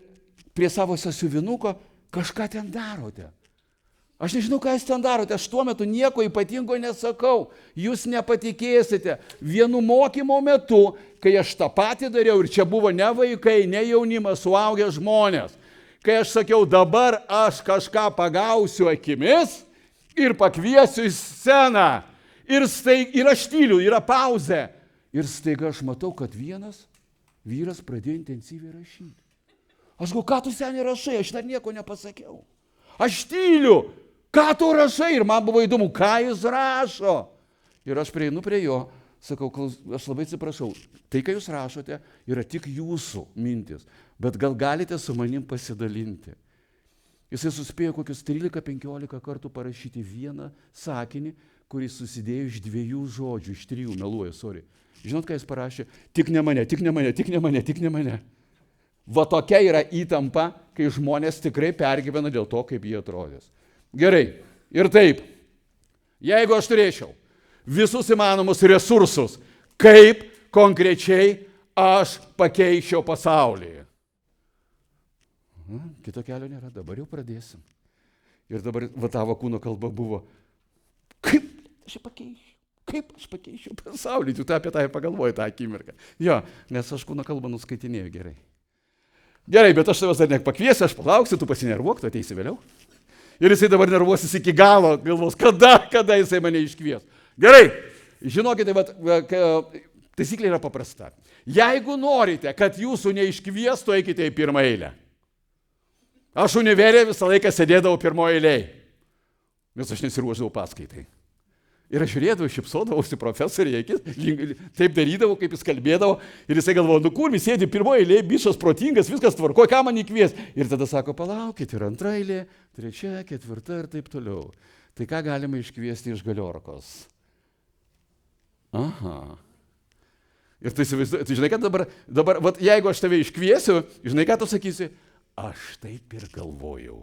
prie savo sąsiuvinuko kažką ten darote. Aš nežinau, ką jūs ten darote, aš tuo metu nieko ypatingo nesakau. Jūs nepatikėsite. Vienu mokymo metu, kai aš tą patį dariau, ir čia buvo ne vaikai, ne jaunimas, suaugę žmonės, kai aš sakiau, dabar aš kažką pagausiu akimis ir pakviesiu į sceną. Ir aš tyliu, yra pauzė. Ir staiga aš matau, kad vienas vyras pradėjo intensyviai rašyti. Aš galvoju, ką tu seniai rašai, aš dar nieko nepasakiau. Aš tyliu, ką tu rašai? Ir man buvo įdomu, ką jis rašo. Ir aš prieinu prie jo, sakau, aš labai atsiprašau, tai, ką jūs rašote, yra tik jūsų mintis, bet gal galite su manim pasidalinti. Jisai suspėjo kokius 13-15 kartų parašyti vieną sakinį, kuris susidėjo iš 2 žodžių, iš 3, meluoju, sorry. Žinot, ką jis parašė? Tik ne mane, tik ne mane, tik ne mane, tik ne mane. Va tokia yra įtampa, kai žmonės tikrai pergyvena dėl to, kaip jie atrodys. Gerai, ir taip, jeigu aš turėčiau visus įmanomus resursus, kaip konkrečiai aš pakeičiau pasaulį. Kito kelio nėra, dabar jau pradėsim. Ir dabar va tavo kūno kalba buvo, kaip aš pakeičiau pasaulį, tu apie tai pagalvoji tą akimirką. Jo, nes aš kūno kalbą nuskaitinėjau gerai. Gerai, bet aš tavęs dar nepakviesiu, aš palauksiu, tu pasinervuok, tu ateisi vėliau. Ir jisai dabar nervuosis iki galo, galvos, kada jisai mane iškvies. Gerai, žinokite, taisyklė yra paprasta. Jeigu norite, kad jūsų neiškviestų, eikite į pirmą eilę. Aš univerė visą laiką sėdėdavau pirmoje eilėje, nes aš nesiruošdavau paskaitai. Ir aš žiūrėdavau, šipsodavausi profesoriai, taip darydavau, kaip jis kalbėdavo, ir jisai galvojo, nu kur, jis sėdi pirmoje eilėje, bišas protingas, viskas tvarko, ką man įkvies. Ir tada sako, palaukit, ir antra eilė, 3, 4 ir taip toliau. Tai ką galima iškviesti iš Galiorkos? Aha. Ir tai žinai, kad dabar vat, jeigu aš tave iškviesiu, žinai, ką tu sakysi? Aš taip ir galvojau,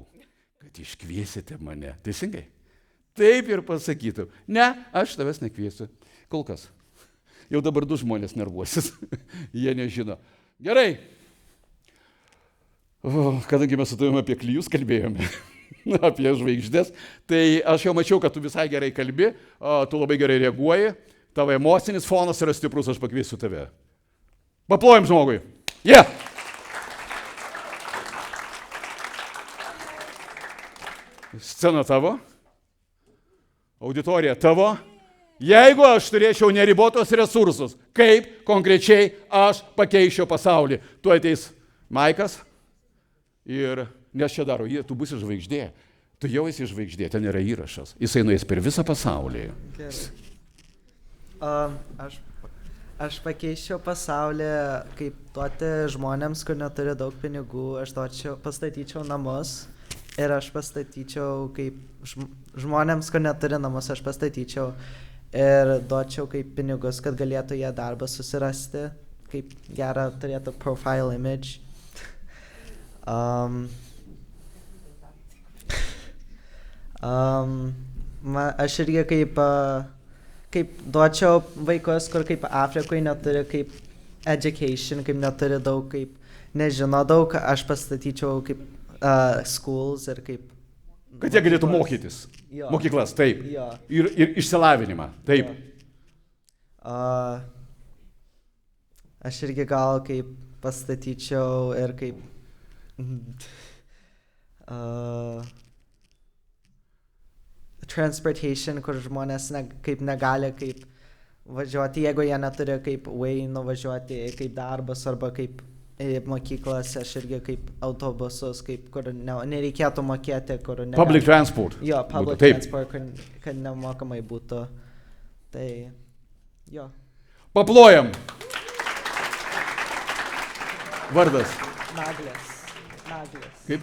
kad iškviesite mane. Teisingai? Taip ir pasakytų. Ne, aš tavęs nekviesiu. Kol kas. Jau dabar 2 žmonės nervuosis. Jie nežino. Gerai. Kadangi mes su tavimi apie klijus kalbėjome, apie žvaigždės. Tai aš jau mačiau, kad tu visai gerai kalbi, tu labai gerai reaguoji, tavo emocinis fonas yra stiprus, aš pakviesiu tave. Paplojim žmogui. Yeah! Scena tavo, auditorija tavo. Jeigu aš turėčiau neribotos resursus, kaip konkrečiai aš pakeičiau pasaulį, tu ateis Maikas ir, nes čia daro, tu būsi žvaigždė, tu jau esi žvaigždė, ten yra įrašas, jisai nueis per visą pasaulį. Aš pakeičiau pasaulį, kaip duoti žmonėms, kur neturi daug pinigų, aš pastatyčiau namus ir aš pastatyčiau kaip žmonėms, kur neturi namus, aš pastatyčiau ir duočiau kaip pinigus, kad galėtų jie darbą susirasti, kaip gerą turėtų profile image. Aš irgi kaip duočiau vaikus, kur kaip Afrikoje neturi kaip education, kaip neturi daug, kaip nežino daug, aš pastatyčiau kaip schools ir kaip... Kad jie galėtų mokytis. Jo. Mokyklas, taip. Jo. Ir išsilavinimą, taip. Jo. Aš irgi gal kaip pastatyčiau ir kaip... transportation, kur žmonės kaip negali kaip važiuoti, jeigu jie neturi kaip way nuvažiuoti kaip darbas arba kaip mokyklas, aš irgi kaip autobusus, kaip kur nereikėtų mokėti, kur negali. Public transport. Jo, public Taip. transport, kad nemokamai būtų. Tai, jo. Paplojam. Vardas. Naglis. Kaip?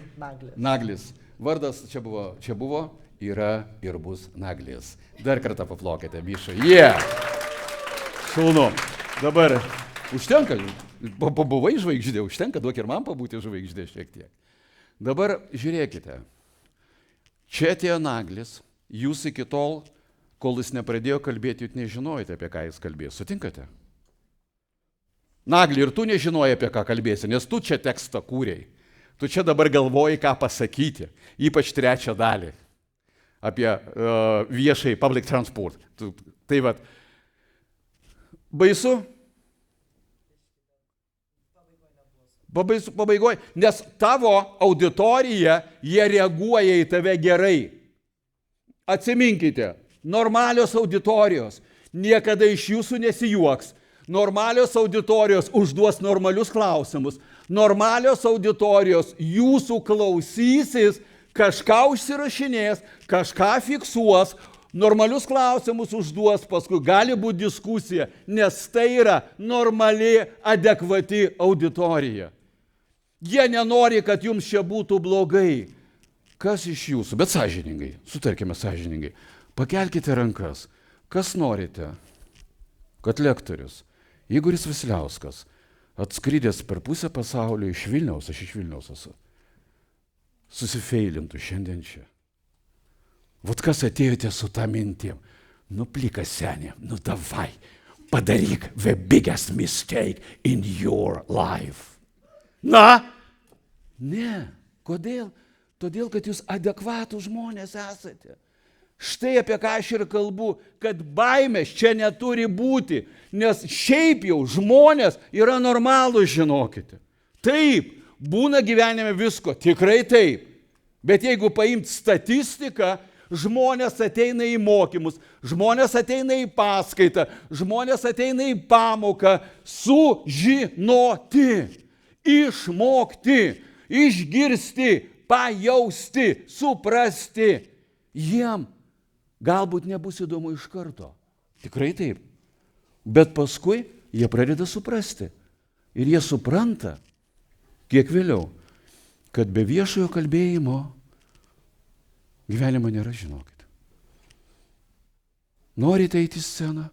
Naglis. Vardas čia buvo, yra ir bus Naglis. Dar kartą paplokite, Miša. Yeah! Šaunu. Dabar užtenka, pabuvai žvaigždė, užtenka, duok ir man pabūti žvaigždė šiek tiek. Dabar žiūrėkite. Čia atėjo Naglis, jūs iki tol, kol jis nepradėjo kalbėti, jūs nežinojate, apie ką jis kalbėjo. Sutinkate? Nagli, ir tu nežinojai, apie ką kalbėsi, nes tu čia tekstą kūrei. Tu čia dabar galvoji, ką pasakyti, ypač trečią dalį apie viešai public transport. Tai vat, baisu? Pabaigoje, nes tavo auditorija, jie reaguoja į tave gerai. Atsiminkite, normalios auditorijos niekada iš jūsų nesijuoks. Normalios auditorijos užduos normalius klausimus. Normalios auditorijos jūsų klausysis, kažką užsirašinės, kažką fiksuos, normalius klausimus užduos, paskui gali būti diskusija, nes tai yra normali, adekvati auditorija. Jie nenori, kad jums čia būtų blogai. Kas iš jūsų, bet sąžiningai, sutarkime sąžiningai, pakelkite rankas. Kas norite, kad lektorius Igoris Vasiliauskas, atskridęs per pusę pasaulio iš Vilniaus, aš iš Vilniaus esu, susifeilintų šiandien čia? Vot kas atėjote su tą mintim? Nu, plikas senė, nu davai, padaryk the biggest mistake in your life. Na? Ne. Kodėl? Todėl, kad jūs adekvatų žmonės esate. Štai apie ką aš ir kalbu, kad baimės čia neturi būti, nes šiaip jau žmonės yra normalūs, žinokite. Taip, būna gyvenime visko, tikrai taip. Bet jeigu paimt statistiką, žmonės ateina į mokymus, žmonės ateina į paskaitą, žmonės ateina į pamoką sužinoti, išmokti, išgirsti, pajausti, suprasti. Jiem galbūt nebus įdomu iš karto. Tikrai taip. Bet paskui jie pradeda suprasti. Ir jie supranta, kiek vėliau, kad be viešojo kalbėjimo gyvenimo nėra, žinokit. Norite eiti į sceną,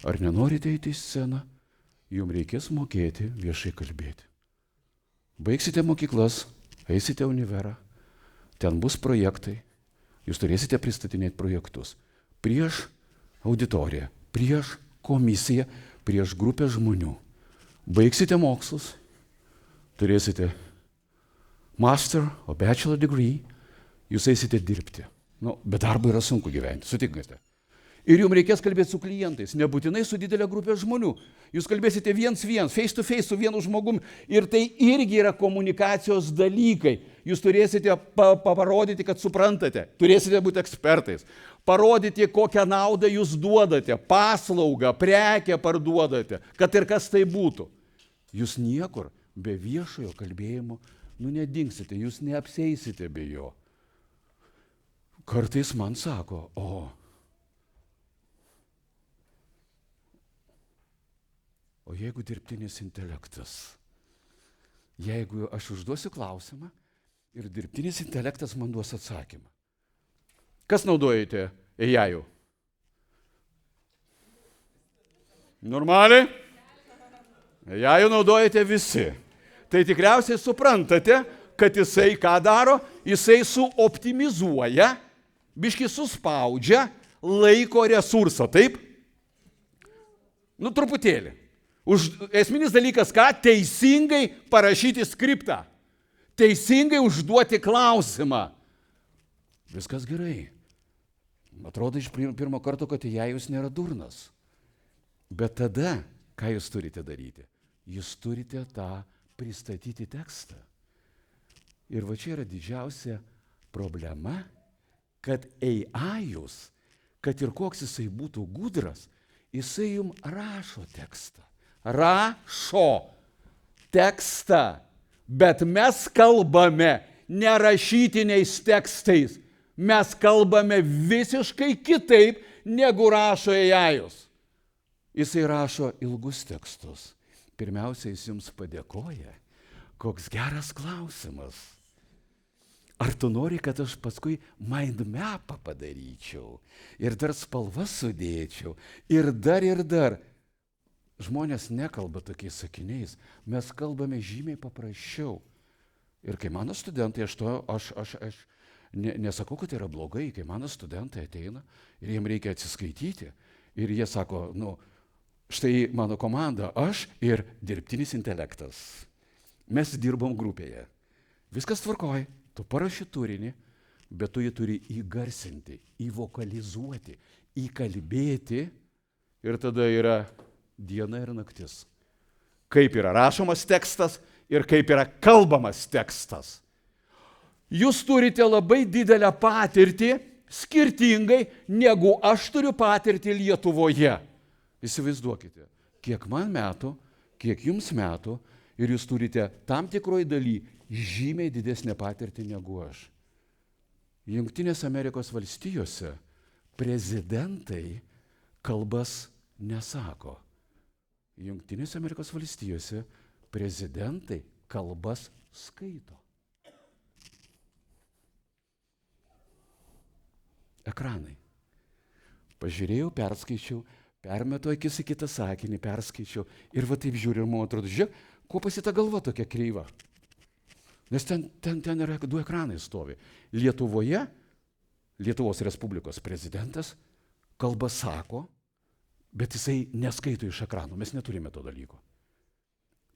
ar nenorite eiti į sceną, jums reikės mokėti viešai kalbėti. Baigsite mokyklas, eisite univerą, ten bus projektai, jūs turėsite pristatinėti projektus prieš auditoriją, prieš komisiją, prieš grupę žmonių. Baigsite mokslus, turėsite master o bachelor degree, jūs eisite dirbti. Nu, be darbo yra sunku gyventi, sutinkate. Ir jums reikės kalbėti su klientais, nebūtinai su didelė grupė žmonių. Jūs kalbėsite viens, face to face su vienu žmogum ir tai irgi yra komunikacijos dalykai. Jūs turėsite parodyti, kad suprantate, turėsite būti ekspertais, parodyti, kokią naudą jūs duodate, paslaugą, prekę parduodate, kad ir kas tai būtų. Jūs niekur be viešojo kalbėjimo nedingsite, jūs neapsieisite be jo. Kartais man sako, o jeigu dirbtinis intelektas, jeigu aš užduosiu klausimą ir dirbtinis intelektas man duos atsakymą. Kas naudojate AI-ų? Normaliai? AI-ų naudojate visi. Tai tikriausiai suprantate, kad jisai ką daro? Jisai suoptimizuoja, biškį suspaudžia laiko resursą, taip? Truputėlį. Esminis dalykas ką? Teisingai parašyti skriptą. Teisingai užduoti klausimą. Viskas gerai. Atrodo iš pirmo karto, kad AI-us nėra durnas. Bet tada, ką jūs turite daryti? Jūs turite tą pristatyti tekstą. Ir va čia yra didžiausia problema, kad AI-us, kad ir koks jisai būtų gudras, jisai jums rašo tekstą. Rašo tekstą, bet mes kalbame nerašytiniais tekstais. Mes kalbame visiškai kitaip, negu rašo AI-us. Jisai rašo ilgus tekstus. Pirmiausia, jis jums padėkoja. Koks geras klausimas. Ar tu nori, kad aš paskui mind mapą padaryčiau ir dar spalvas sudėčiau ir dar. Žmonės nekalba tokiais sakiniais, mes kalbame žymiai paprasčiau. Ir kai mano studentai, aš nesakau, kad tai yra blogai, kai mano studentai ateina ir jiems reikia atsiskaityti ir jie sako, štai mano komanda, aš ir dirbtinis intelektas. Mes dirbom grupėje. Viskas tvarkoj, tu paraši turinį, bet tu jį turi įgarsinti, įvokalizuoti, įkalbėti ir tada yra diena ir naktis. Kaip yra rašomas tekstas ir kaip yra kalbamas tekstas. Jūs turite labai didelę patirtį, skirtingai negu aš turiu patirtį Lietuvoje. Įsivaizduokite, kiek man metų, kiek jums metų ir jūs turite tam tikroj daly žymiai didesnę patirtį negu aš. Jungtinės Amerikos valstijose prezidentai kalbas nesako. Jungtinės Amerikos valstijose prezidentai kalbas skaito. Ekranai. Pažiūrėjau, perskaičiau, permetu akis į kitą sakinį, perskaičiau ir va taip žiūriu ir man atrodo, žiūrėk, ko pasita galva tokia kreiva. Nes ten yra 2 ekranai stovi. Lietuvoje, Lietuvos Respublikos prezidentas kalbą sako, bet jisai neskaito iš ekranų. Mes neturime to dalyko.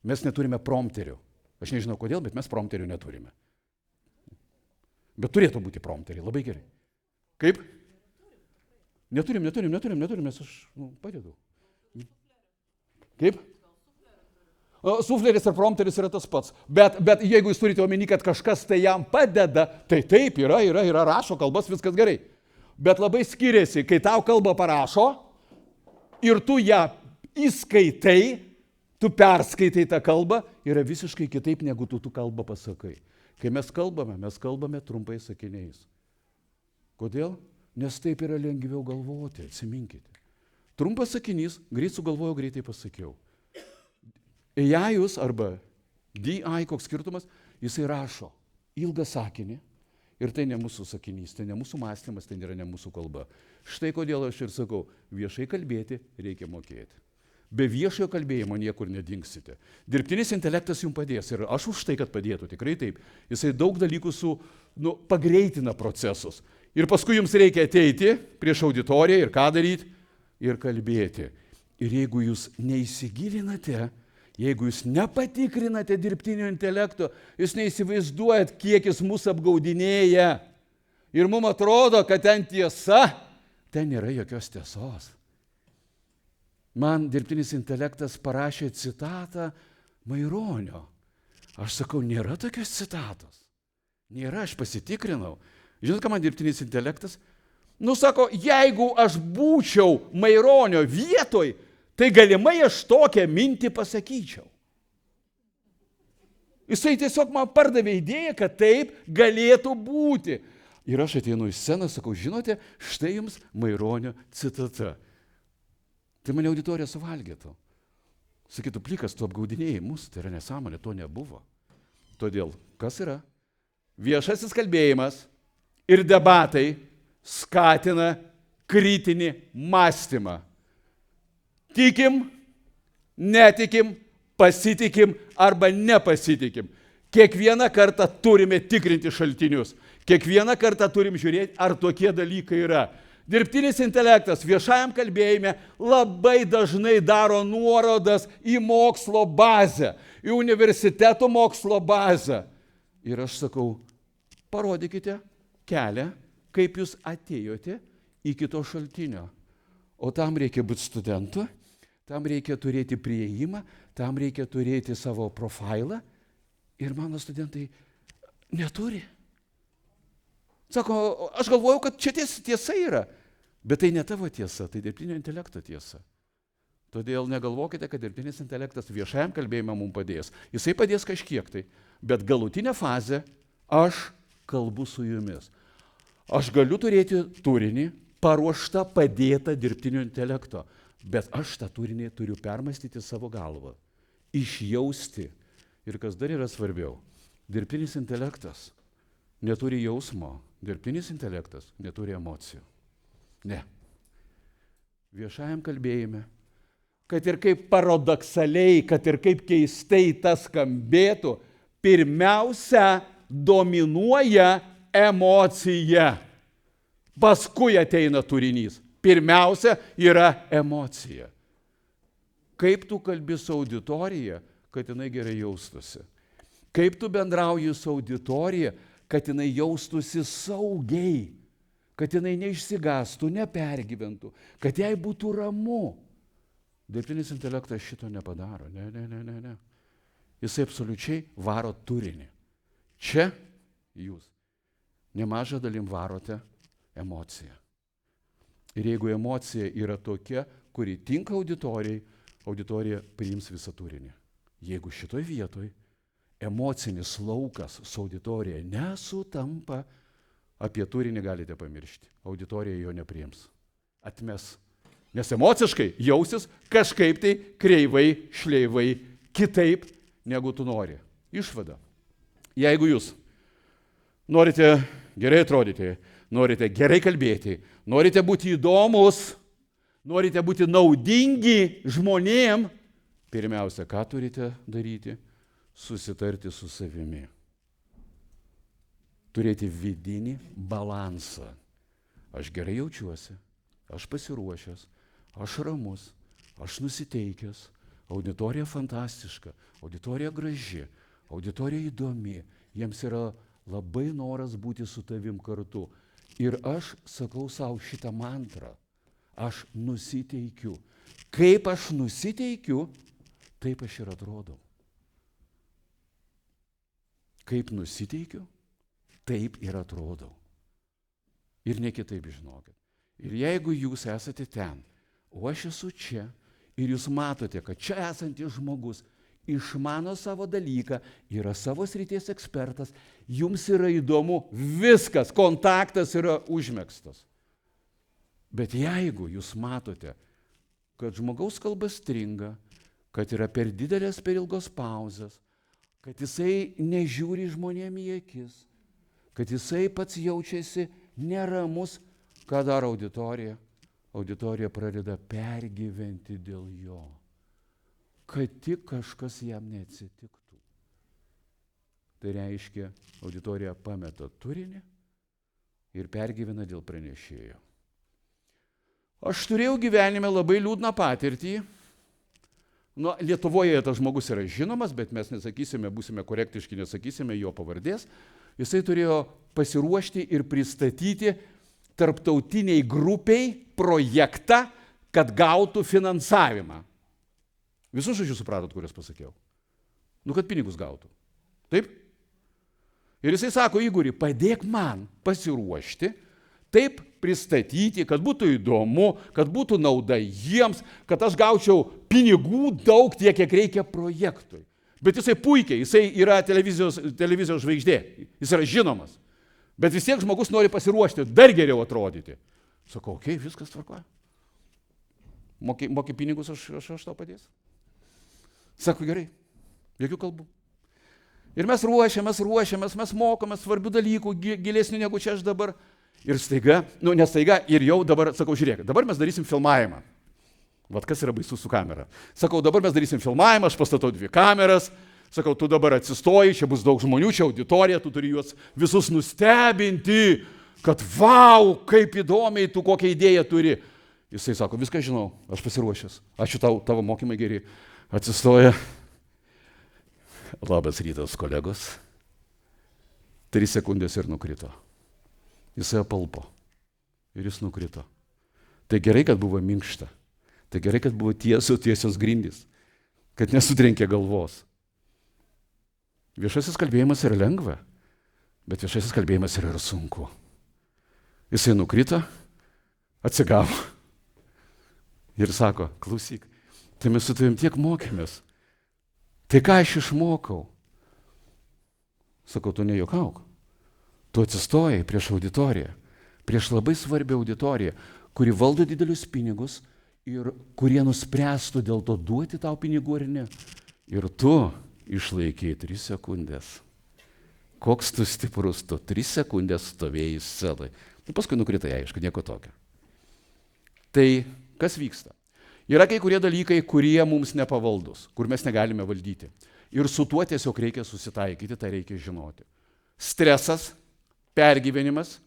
Mes neturime prompterių. Aš nežinau kodėl, bet mes prompterių neturime. Bet turėtų būti prompteriai. Labai gerai. Kaip? Neturim, nes aš padedu. Kaip? Sufleris ir prompteris yra tas pats. Bet jeigu jūs turite omeny, kad kažkas tai jam padeda, tai taip yra, rašo kalbas, viskas gerai. Bet labai skiriasi, kai tau kalbą parašo, ir tu ją įskaitai, tu perskaitai tą kalbą, yra visiškai kitaip, negu tu kalbą pasakai. Kai mes kalbame trumpai sakiniais. Kodėl? Nes taip yra lengviau galvoti, atsiminkite. Trumpas sakinys, greit sugalvojau, greitai pasakiau. AI-us arba DI, koks skirtumas, jisai rašo ilgą sakinį ir tai ne mūsų sakinys, tai ne mūsų mąstymas, tai nėra ne mūsų kalba. Štai kodėl aš ir sakau, viešai kalbėti reikia mokėti. Be viešojo kalbėjimo niekur nedingsite. Dirbtinis intelektas jums padės ir aš už tai, kad padėtų, tikrai taip. Jisai daug dalykų pagreitina procesus. Ir paskui jums reikia ateiti prieš auditoriją ir ką daryti? Ir kalbėti. Ir jeigu jūs neįsigilinate, jeigu jūs nepatikrinate dirbtinio intelekto, jūs neįsivaizduojat, kiek jis mus apgaudinėja. Ir mums atrodo, kad ten tiesa, ten nėra jokios tiesos. Man dirbtinis intelektas parašė citatą Maironio. Aš sakau, nėra tokios citatos. Nėra, aš pasitikrinau. Žinot, ką man dirbtinis intelektas? Sako, jeigu aš būčiau Maironio vietoj, tai galimai aš tokią mintį pasakyčiau. Jisai tiesiog man pardavė idėją, kad taip galėtų būti. Ir aš ateinu į sceną, sakau, žinote, štai jums Maironio citata. Tai mane auditorija suvalgėtų. Sakytų, plikas, tu apgaudinėjai mus, tai yra nesąmonė, to nebuvo. Todėl, kas yra? Viešasis kalbėjimas ir debatai skatina kritinį mąstymą. Tikim, netikim, pasitikim arba nepasitikim. Kiekvieną kartą turime tikrinti šaltinius. Kiekvieną kartą turim žiūrėti, ar tokie dalykai yra. Dirbtinis intelektas viešajam kalbėjime labai dažnai daro nuorodas į mokslo bazę, į universiteto mokslo bazę. Ir aš sakau, parodykite kelią, kaip jūs atėjote iki to šaltinio. O tam reikia būti studentu, tam reikia turėti prieimą, tam reikia turėti savo profilą. Ir mano studentai neturi. Sako, aš galvojau, kad čia tiesa yra. Bet tai ne tavo tiesa, tai dirbtinio intelekto tiesa. Todėl negalvokite, kad dirbtinis intelektas viešajam kalbėjime mums padės. Jisai padės kažkiek tai. Bet galutinė fazė, aš kalbu su jumis. Aš galiu turėti turinį, paruoštą, padėtą dirbtinio intelekto. Bet aš tą turinį turiu permastyti savo galvą. Išjausti. Ir kas dar yra svarbiau, dirbtinis intelektas neturi jausmo. Dirbtinis intelektas neturi emocijų. Ne. Viešajam kalbėjime, kad ir kaip paradoksaliai, kad ir kaip keistai tas skambėtų, pirmiausia dominuoja emocija. Paskui ateina turinys. Pirmiausia yra emocija. Kaip tu kalbi su auditorija, kad jinai gerai jaustųsi? Kaip tu bendrauji su auditorija, kad jinai jaustųsi saugiai, kad jinai neišsigastų, nepergyventų, kad jai būtų ramu. Dirbtinis intelektas šito nepadaro. Ne. Jisai absoliučiai varo turinį. Čia jūs nemažą dalim varote emociją. Ir jeigu emocija yra tokia, kuri tinka auditorijai, auditorija priims visą turinį. Jeigu šitoj vietoj emocinis laukas su auditorija nesutampa, apie turinį galite pamiršti. Auditorija jo nepriims. Atmes. Nes emociškai jausis kažkaip tai kreivai, šleivai, kitaip negu tu nori. Išvada. Jeigu jūs norite gerai atrodyti, norite gerai kalbėti, norite būti įdomus, norite būti naudingi žmonėm, pirmiausia, ką turite daryti? Susitarti su savimi. Turėti vidinį balansą. Aš gerai jaučiuosi, aš pasiruošęs, aš ramus, aš nusiteikęs, auditorija fantastiška, auditorija graži, auditorija įdomi, jiems yra labai noras būti su tavim kartu. Ir aš sakau savo šitą mantrą, aš nusiteikiu. Kaip aš nusiteikiu, taip aš ir atrodau. Kaip nusiteikiu, taip ir atrodau. Ir ne kitaip žinokit. Ir jeigu jūs esate ten, o aš esu čia, ir jūs matote, kad čia esantis žmogus išmano savo dalyką, yra savo srities ekspertas, jums yra įdomu viskas, kontaktas yra užmegztas. Bet jeigu jūs matote, kad žmogaus kalba stringa, kad yra per didelės, per ilgos pauzės, kad jisai nežiūri žmonėm į akis, kad jisai pats jaučiasi neramus, ką daro auditorija? Auditorija pradeda pergyventi dėl jo, kad tik kažkas jam neatsitiktų. Tai reiškia, auditorija pameta turinį ir pergyvena dėl pranešėjo. Aš turėjau gyvenime labai liūdną patirtį. Lietuvoje tas žmogus yra žinomas, bet mes nesakysime, būsime korektiški, nesakysime jo pavardės. Jisai turėjo pasiruošti ir pristatyti tarptautiniai grupiai projektą, kad gautų finansavimą. Visus žodžius supratot, kuriuos pasakiau? Kad pinigus gautų. Taip? Ir jisai sako, Igorį, padėk man pasiruošti, taip pristatyti, kad būtų įdomu, kad būtų nauda jiems, kad aš gaučiau pinigų daug tiek, kiek reikia projektui. Bet jisai puikiai, jisai yra televizijos žvaigždė, jis yra žinomas. Bet vis tiek žmogus nori pasiruošti, dar geriau atrodyti. Sakau, okei, viskas tvarkoja. Moki pinigus, aš tau padėsiu. Sako, gerai, jokių kalbų. Ir mes ruošiamės, mes mokomės svarbių dalykų, gilesnių negu čia aš dabar. Ir staiga, ne staiga, ir jau dabar, sakau, žiūrėk, dabar mes darysim filmavimą. Vat kas yra baisu su kamera. Sakau, dabar mes darysim filmavimą, aš pastatau 2 kameras. Sakau, tu dabar atsistoji, čia bus daug žmonių, čia auditorija, tu turi juos visus nustebinti, kad vau, kaip įdomiai tu kokią idėją turi. Jisai sako, viską žinau, aš pasiruošęs. Ačiū tavo mokymai geri. Atsistoja. Labas rytas, kolegos. 3 sekundės ir nukrito. Jisai apalpo. Ir jis nukrito. Tai gerai, kad buvo minkšta. Tai gerai, kad buvo tiesios grindys. Kad nesutrenkė galvos. Viešasis kalbėjimas yra lengva, bet viešasis kalbėjimas yra sunku. Jisai nukrito, atsigavo ir sako, klausyk, tai mes su tavim tiek mokėmės. Tai ką aš išmokau? Sakau, tu nejuokauk. Tu atsistojai prieš auditoriją, prieš labai svarbią auditoriją, kuri valdo didelius pinigus ir kurie nuspręstų dėl to duoti tau pinigų ar ne. Ir tu išlaikiai 3 sekundės. Koks tu stiprus, tu 3 sekundės stovėjai scenai. Ir paskui nukritai, aišku, nieko tokio. Tai kas vyksta? Yra kai kurie dalykai, kurie mums nepavaldus, kur mes negalime valdyti. Ir su tuo tiesiog reikia susitaikyti, tai reikia žinoti. Stresas, pergyvenimas,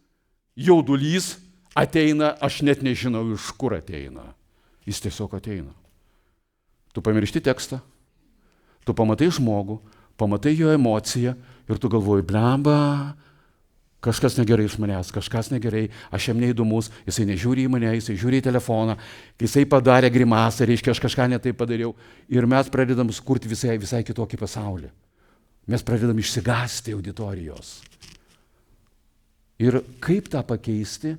jaudulys ateina, aš net nežinau, iš kur ateina. Jis tiesiog ateina. Tu pamiršti tekstą, tu pamatai žmogų, pamatai jo emociją ir tu galvoji, blemba, kažkas negerai iš manęs, kažkas negerai, aš jam neįdomus, jisai nežiūri į mane, jisai žiūri į telefoną, jisai padarė grimasą, reiškia, aš kažką netai padariau ir mes pradedam sukurti visai kitokį pasaulį. Mes pradedam išsigąsti auditorijos. Ir kaip tą pakeisti?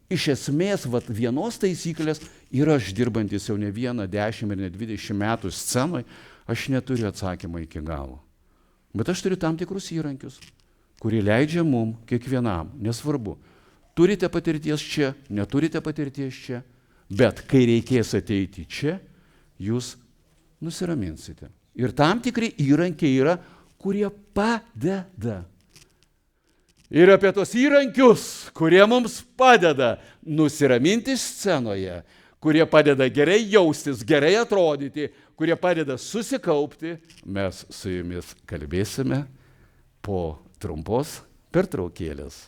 Iš esmės, vienos taisyklės ir aš dirbantis jau ne 1, 10 ir ne 20 metų scenoje, aš neturiu atsakymą iki galo. Bet aš turiu tam tikrus įrankius, kurie leidžia mum kiekvienam, nesvarbu. Turite patirties čia, neturite patirties čia, bet kai reikės ateiti čia, jūs nusiraminsite. Ir tam tikri įrankiai yra, kurie padeda. Ir apie tos įrankius, kurie mums padeda nusiraminti scenoje, kurie padeda gerai jaustis, gerai atrodyti, kurie padeda susikaupti, mes su jumis kalbėsime po trumpos pertraukėlės.